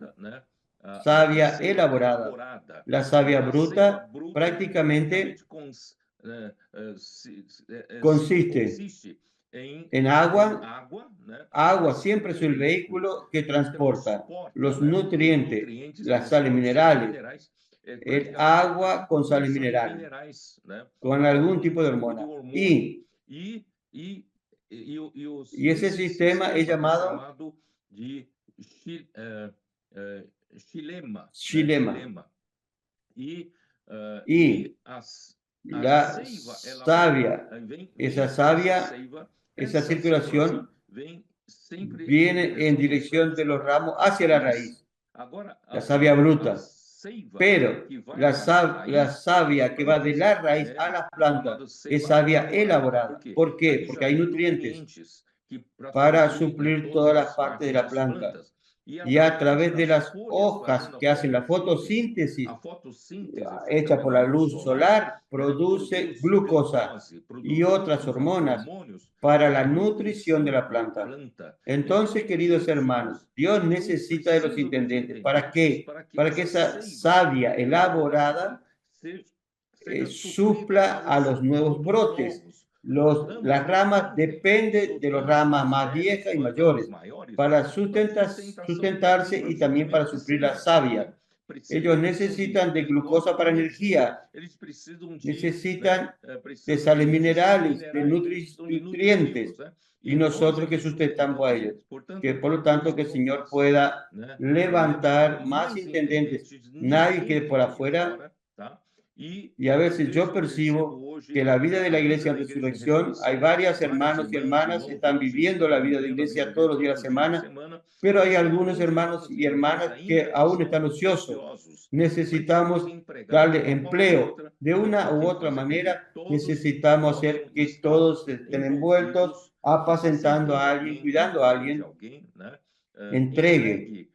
savia elaborada. La savia bruta prácticamente consiste en agua. Agua siempre es el vehículo que transporta los nutrientes, las sales minerales, el agua con sales minerales, con algún tipo de hormona. Y ese sistema es llamado xilema. Y la savia, esa circulación viene en dirección de los ramos hacia la raíz, la savia bruta. Pero la savia que va de la raíz a las plantas es savia elaborada. ¿Por qué? Porque hay nutrientes para suplir todas las partes de la planta. Y a través de las hojas que hacen la fotosíntesis hecha por la luz solar, produce glucosa y otras hormonas para la nutrición de la planta. Entonces, queridos hermanos, Dios necesita de los intendentes. ¿Para qué? Para que esa savia elaborada supla a los nuevos brotes. Las ramas dependen de las ramas más viejas y mayores para sustentarse y también para suplir la savia. Ellos necesitan de glucosa para energía, necesitan de sales minerales, de nutrientes, y nosotros que sustentamos a ellos. Que por lo tanto que el Señor pueda levantar más intendentes, nadie quede por afuera. Y a veces yo percibo que la vida de la iglesia de resurrección, hay varios hermanos y hermanas que están viviendo la vida de la iglesia todos los días de la semana, pero hay algunos hermanos y hermanas que aún están ociosos. Necesitamos darle empleo. De una u otra manera, necesitamos hacer que todos estén envueltos, apacentando a alguien, cuidando a alguien. Entregue.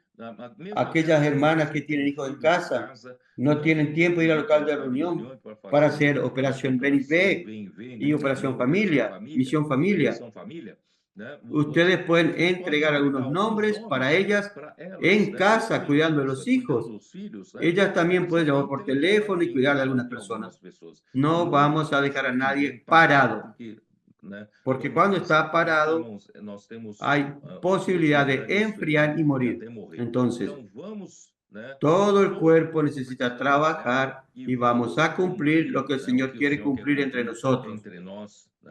Aquellas hermanas que tienen hijos en casa no tienen tiempo de ir al local de reunión para hacer operación Ven y Ve y operación familia, misión familia. Ustedes pueden entregar algunos nombres para ellas en casa, cuidando de los hijos. Ellas también pueden llamar por teléfono y cuidar de algunas personas. No vamos a dejar a nadie parado, porque cuando está parado hay posibilidad de enfriar y morir. Entonces, todo el cuerpo necesita trabajar y vamos a cumplir lo que el Señor quiere cumplir entre nosotros.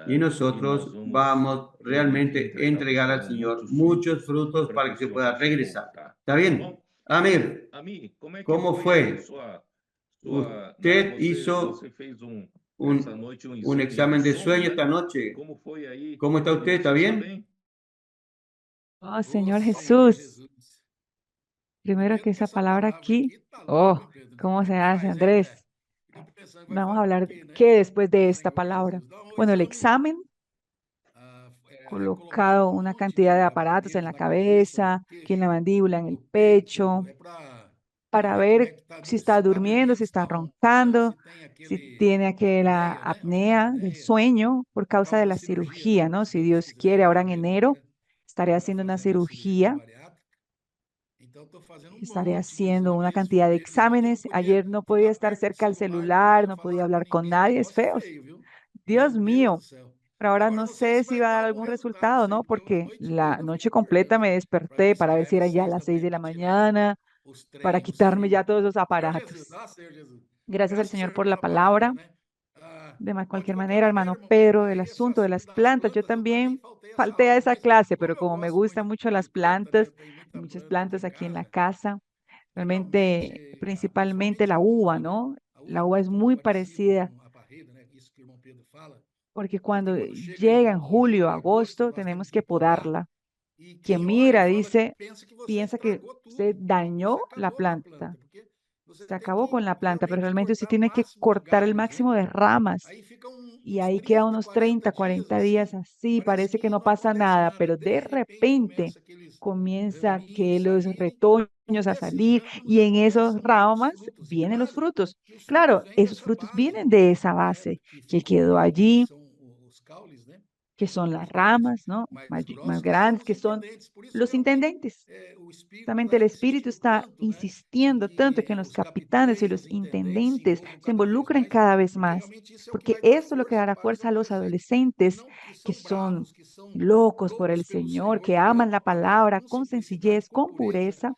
Y nosotros vamos realmente a entregar al Señor muchos frutos para que se pueda regresar. ¿Está bien? Amén. ¿Cómo fue? Usted hizo un examen de sueño esta noche. ¿Cómo está usted? ¿Está bien? Oh, Señor Jesús. Primero que esa palabra aquí, oh, ¿cómo se hace, Andrés? Vamos a hablar de qué después de esta palabra. Bueno, el examen, colocado una cantidad de aparatos en la cabeza, aquí en la mandíbula, en el pecho, para ver si está durmiendo, si está roncando, si tiene aquella apnea del sueño por causa de la cirugía, ¿no? Si Dios quiere, ahora en enero estaré haciendo una cirugía. Estaré haciendo una cantidad de exámenes. Ayer no podía estar cerca del celular, no podía hablar con nadie, es feo. Dios mío, pero ahora no sé si va a dar algún resultado, ¿no? Porque la noche completa me desperté para ver si era ya las 6 de la mañana, para quitarme ya todos esos aparatos. Gracias al Señor por la palabra. Cualquier manera, hermano Pedro, el asunto de las plantas, yo también falté a esa clase, pero como me gustan mucho las plantas, hay muchas plantas aquí en la casa, realmente, principalmente la uva, ¿no? La uva es muy parecida, porque cuando llega en julio, agosto, tenemos que podarla. Quien mira, dice, piensa que usted dañó la planta, se acabó con la planta, pero realmente usted tiene que cortar el máximo de ramas y ahí queda unos 30, 40 días así, parece que no pasa nada, pero de repente comienza que los retoños a salir y en esos ramas vienen los frutos. Claro, esos frutos vienen de esa base que quedó allí que son las ramas, ¿no? Más grandes, que son los intendentes. Justamente el Espíritu está insistiendo tanto que los capitanes y los intendentes se involucren cada vez más, porque eso es lo que dará fuerza a los adolescentes que son locos por el Señor, que aman la palabra con sencillez, con pureza,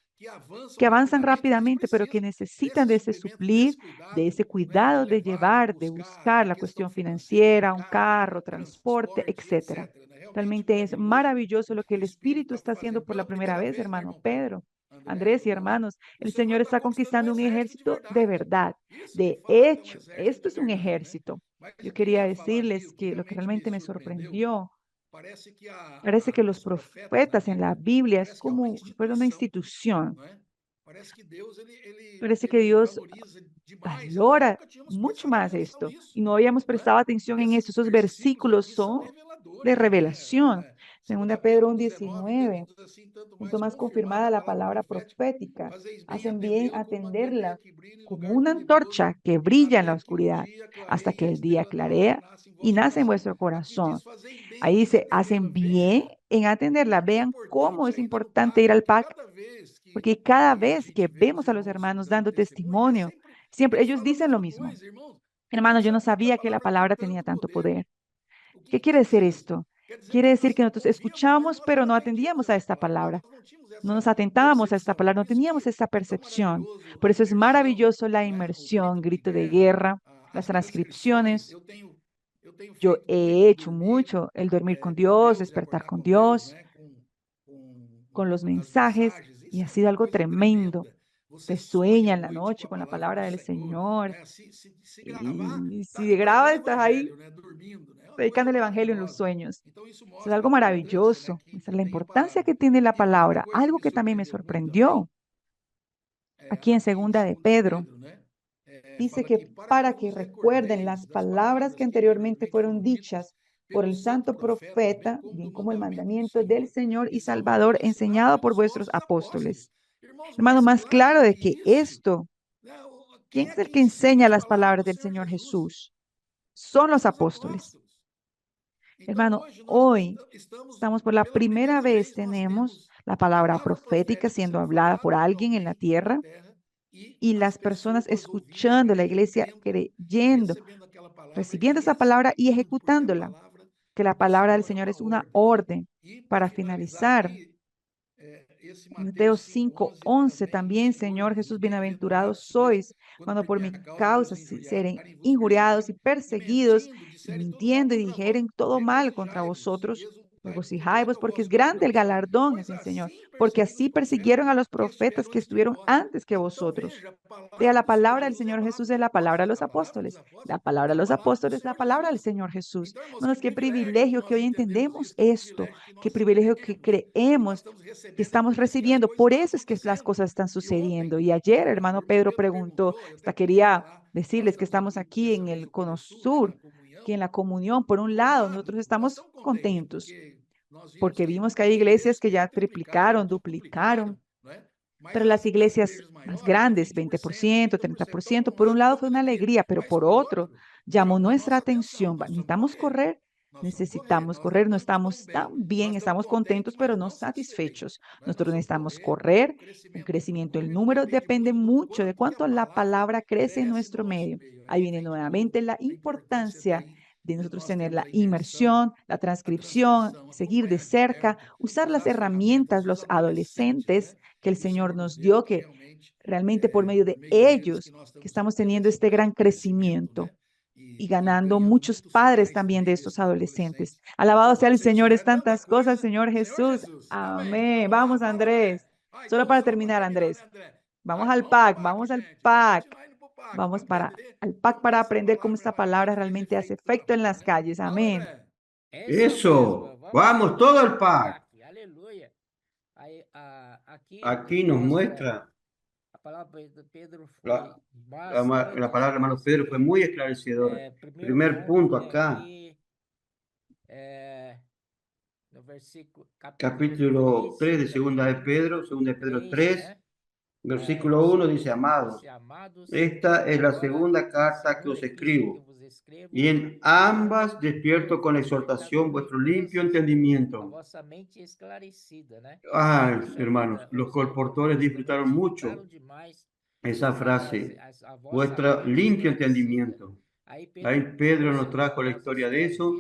que avanzan rápidamente, pero que necesitan de ese suplir, de ese cuidado de llevar, de buscar la cuestión financiera, un carro, transporte, etcétera. Realmente es maravilloso lo que el Espíritu está haciendo por la primera vez, hermano Pedro, Andrés y hermanos. El Señor está conquistando un ejército de verdad. De hecho, esto es un ejército. Yo quería decirles que lo que realmente me sorprendió, parece que los profetas en la Biblia es como si fuera una institución. Parece que Dios valora mucho más esto y no habíamos prestado atención en esto. Esos versículos son de revelación. Segunda Pedro 1:19, punto más confirmada la palabra profética. Hacen bien atenderla como una antorcha que brilla en la oscuridad hasta que el día clarea y nace en vuestro corazón. Ahí dice, hacen bien en atenderla. Vean cómo es importante ir al PAC, porque cada vez que vemos a los hermanos dando testimonio, siempre ellos dicen lo mismo. Hermano, yo no sabía que la palabra tenía tanto poder. ¿Qué quiere decir esto? Quiere decir que nosotros escuchamos, pero no atendíamos a esta palabra. No nos atentábamos a esta palabra, no teníamos esa percepción. Por eso es maravilloso la inmersión, grito de guerra, las transcripciones. Yo he hecho mucho el dormir con Dios, despertar con Dios, con los mensajes, y ha sido algo tremendo. Te sueña en la noche con la palabra del Señor. Y si de graba estás ahí predicando el Evangelio en los sueños. Eso es algo maravilloso. Esa es la importancia que tiene la palabra. Algo que también me sorprendió aquí en Segunda de Pedro. Dice que para que recuerden las palabras que anteriormente fueron dichas por el santo profeta, bien como el mandamiento del Señor y Salvador enseñado por vuestros apóstoles. Hermano, más claro de que esto, ¿quién es el que enseña las palabras del Señor Jesús? Son los apóstoles. Hermano, hoy estamos por la primera vez, tenemos la palabra profética siendo hablada por alguien en la tierra y las personas escuchando, la iglesia creyendo, recibiendo esa palabra y ejecutándola, que la palabra del Señor es una orden. Para finalizar, Mateo 5:11 también, Señor Jesús, bienaventurados sois cuando por mi causa seren injuriados y perseguidos y mintiendo y dijeren todo mal contra vosotros. Regocijáis porque es grande el galardón, es el Señor, porque así persiguieron a los profetas que estuvieron antes que vosotros. Vea, la palabra del Señor Jesús es la palabra de los apóstoles. La palabra de los apóstoles es la palabra del Señor Jesús. Hermanos, qué privilegio que hoy entendemos esto, qué privilegio que creemos que estamos recibiendo. Por eso es que las cosas están sucediendo. Y ayer, hermano Pedro preguntó, hasta quería decirles que estamos aquí en el Cono Sur, que en la comunión, por un lado, nosotros estamos contentos porque vimos que hay iglesias que ya triplicaron, duplicaron, pero las iglesias más grandes, 20%, 30%, por un lado fue una alegría, pero por otro llamó nuestra atención. Necesitamos correr, no estamos tan bien, estamos contentos, pero no satisfechos. Nosotros necesitamos correr, un crecimiento, el número depende mucho de cuánto la palabra crece en nuestro medio. Ahí viene nuevamente la importancia de nosotros tener la inmersión, la transcripción, seguir de cerca, usar las herramientas, los adolescentes que el Señor nos dio, que realmente por medio de ellos que estamos teniendo este gran crecimiento y ganando muchos padres también de estos adolescentes. Alabado sea el Señor, es tantas cosas, Señor Jesús. Amén. Vamos, Andrés. Solo para terminar, Andrés. Vamos al PAC, vamos al PAC. Vamos al PAC para aprender cómo esta palabra realmente hace efecto en las calles. Amén. Eso, vamos todo al PAC. Aleluya. Aquí nos muestra la palabra, hermano Pedro, fue muy esclarecedora. Primer punto acá, capítulo 3 de segunda de Pedro 3, versículo 1 dice, amados, esta es la segunda carta que os escribo. Y en ambas despierto con la exhortación vuestro limpio entendimiento. Ay, hermanos, los colportores disfrutaron mucho esa frase, vuestro limpio entendimiento. Ahí Pedro nos trajo la historia de eso.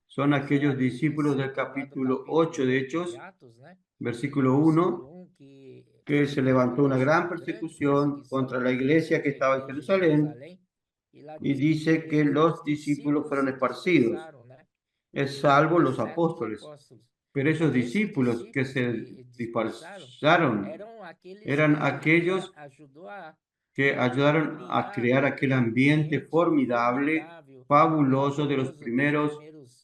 Son aquellos discípulos del capítulo 8 de Hechos, versículo 1, que se levantó una gran persecución contra la iglesia que estaba en Jerusalén y dice que los discípulos fueron esparcidos, salvo los apóstoles. Pero esos discípulos que se dispersaron eran aquellos que ayudaron a crear aquel ambiente formidable, fabuloso de los primeros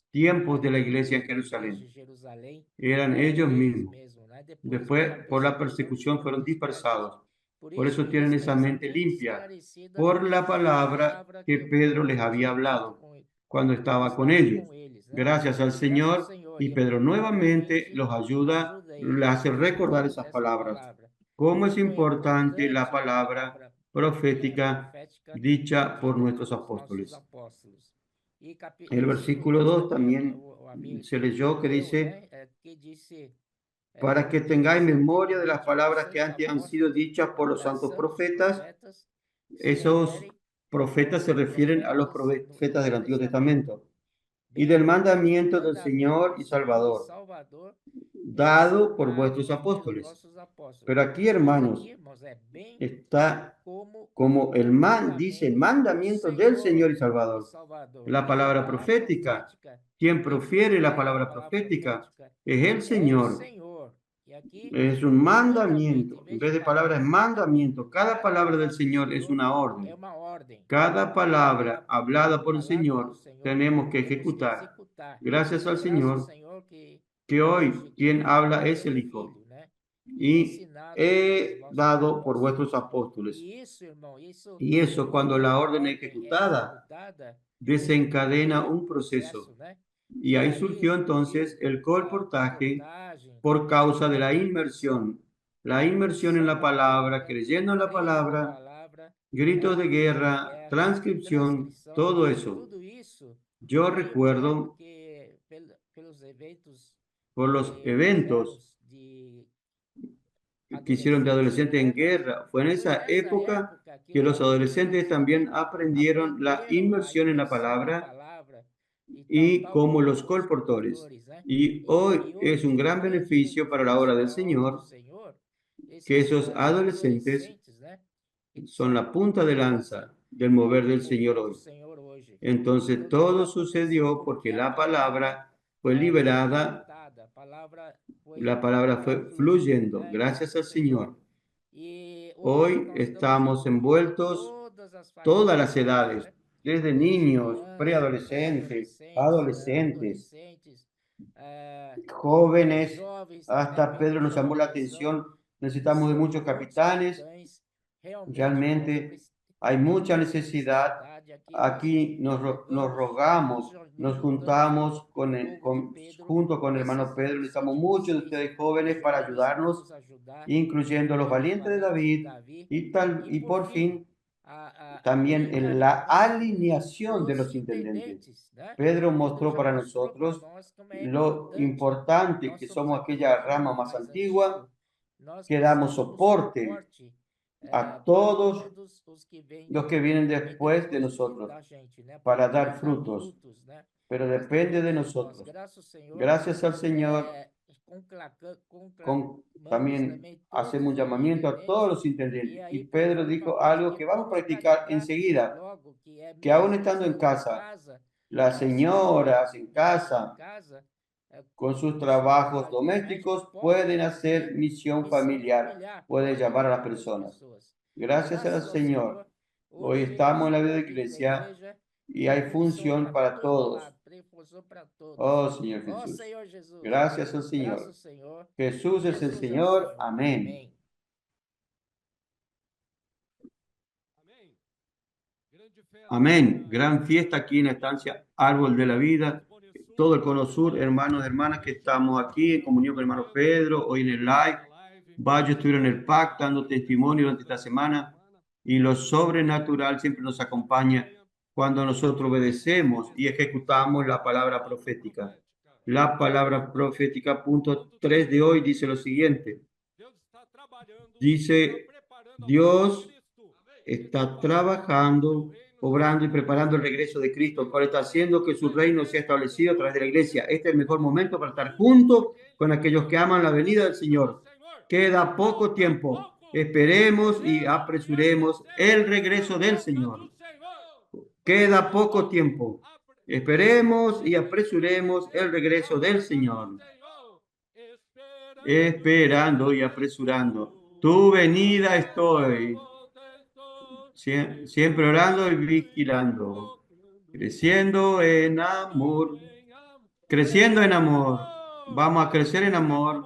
tiempos de la iglesia en Jerusalén. Eran ellos mismos. Después, por la persecución, fueron dispersados. Por eso tienen esa mente limpia, por la palabra que Pedro les había hablado cuando estaba con ellos. Gracias al Señor, y Pedro nuevamente los ayuda, les hace recordar esas palabras. Cómo es importante la palabra profética dicha por nuestros apóstoles. El versículo 2 también se leyó que dice, para que tengáis memoria de las palabras que antes han sido dichas por los santos profetas. Esos profetas se refieren a los profetas del Antiguo Testamento. Y del mandamiento del Señor y Salvador, dado por vuestros apóstoles. Pero aquí, hermanos, está como dice el mandamiento del Señor y Salvador. La palabra profética, quien profiere la palabra profética es el Señor. Es un mandamiento. En vez de palabra es mandamiento. Cada palabra del Señor es una orden. Cada palabra hablada por el Señor tenemos que ejecutar. Gracias al Señor que hoy quien habla es el Hijo. Y he dado por vuestros apóstoles. Y eso, cuando la orden es ejecutada, desencadena un proceso. Y ahí surgió entonces el colportaje por causa de la inmersión. La inmersión en la palabra, creyendo en la palabra, gritos de guerra, transcripción, todo eso. Yo recuerdo por los eventos que hicieron de adolescentes en guerra. Fue en esa época que los adolescentes también aprendieron la inmersión en la palabra y como los colportores. Y hoy es un gran beneficio para la obra del Señor que esos adolescentes son la punta de lanza del mover del Señor hoy. Entonces todo sucedió porque la palabra fue liberada, la palabra fue fluyendo, gracias al Señor. Hoy estamos envueltos todas las edades, desde niños, preadolescentes, adolescentes, jóvenes, hasta Pedro nos llamó la atención, necesitamos de muchos capitanes, realmente hay mucha necesidad. Aquí nos rogamos, nos juntamos junto con el hermano Pedro, necesitamos muchos de ustedes jóvenes para ayudarnos, incluyendo los valientes de David y por fin también en la alineación de los intendentes. Pedro mostró para nosotros lo importante que somos aquella rama más antigua, que damos soporte a todos los que vienen después de nosotros para dar frutos, pero depende de nosotros. Gracias al Señor, también hacemos un llamamiento a todos los intendentes. Y Pedro dijo algo que vamos a practicar enseguida, que aún estando en casa, las señoras en casa, con sus trabajos domésticos, pueden hacer misión familiar, pueden llamar a las personas. Gracias al Señor, hoy estamos en la vida de iglesia y hay función para todos. Oh Señor Jesús, gracias al Señor. Jesús es el Señor. Amén. Amén. Gran fiesta aquí en la estancia Árbol de la Vida. Todo el Cono Sur, hermanos, hermanas que estamos aquí en comunión con el hermano Pedro, hoy en el live. Varios estuvieron en el PAC dando testimonio durante esta semana y lo sobrenatural siempre nos acompaña. cuando nosotros obedecemos y ejecutamos la palabra profética. La palabra profética, punto 3 de hoy, dice lo siguiente. Dice, Dios está trabajando, obrando y preparando el regreso de Cristo, el cual está haciendo que su reino sea establecido a través de la iglesia. Este es el mejor momento para estar junto con aquellos que aman la venida del Señor. Queda poco tiempo. Esperemos y apresuremos el regreso del Señor. Queda poco tiempo. Esperemos y apresuremos el regreso del Señor. Esperando y apresurando. Tu venida estoy. Siempre orando y vigilando. Creciendo en amor. Creciendo en amor. Vamos a crecer en amor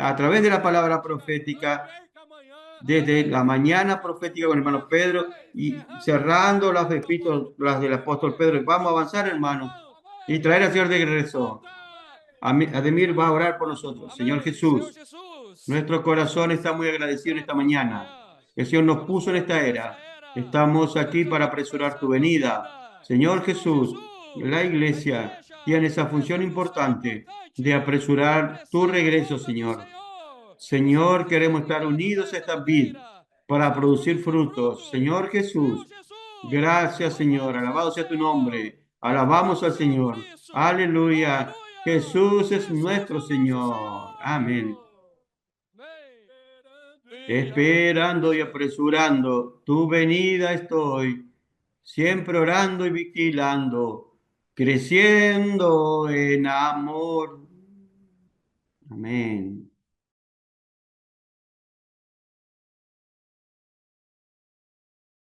a través de la palabra profética, desde la mañana profética con el hermano Pedro y cerrando las epístolas del apóstol Pedro. Vamos a avanzar, hermano, y traer al Señor de regreso. Ademir va a orar por nosotros. Señor Jesús, nuestro corazón está muy agradecido en esta mañana. El Señor nos puso en esta era. Estamos aquí para apresurar tu venida. Señor Jesús, la iglesia tiene esa función importante de apresurar tu regreso, Señor. Señor, queremos estar unidos a esta vid para producir frutos. Señor Jesús, gracias, Señor. Alabado sea tu nombre. Alabamos al Señor. Aleluya. Jesús es nuestro Señor. Amén. Esperando y apresurando tu venida estoy, siempre orando y vigilando, creciendo en amor. Amén.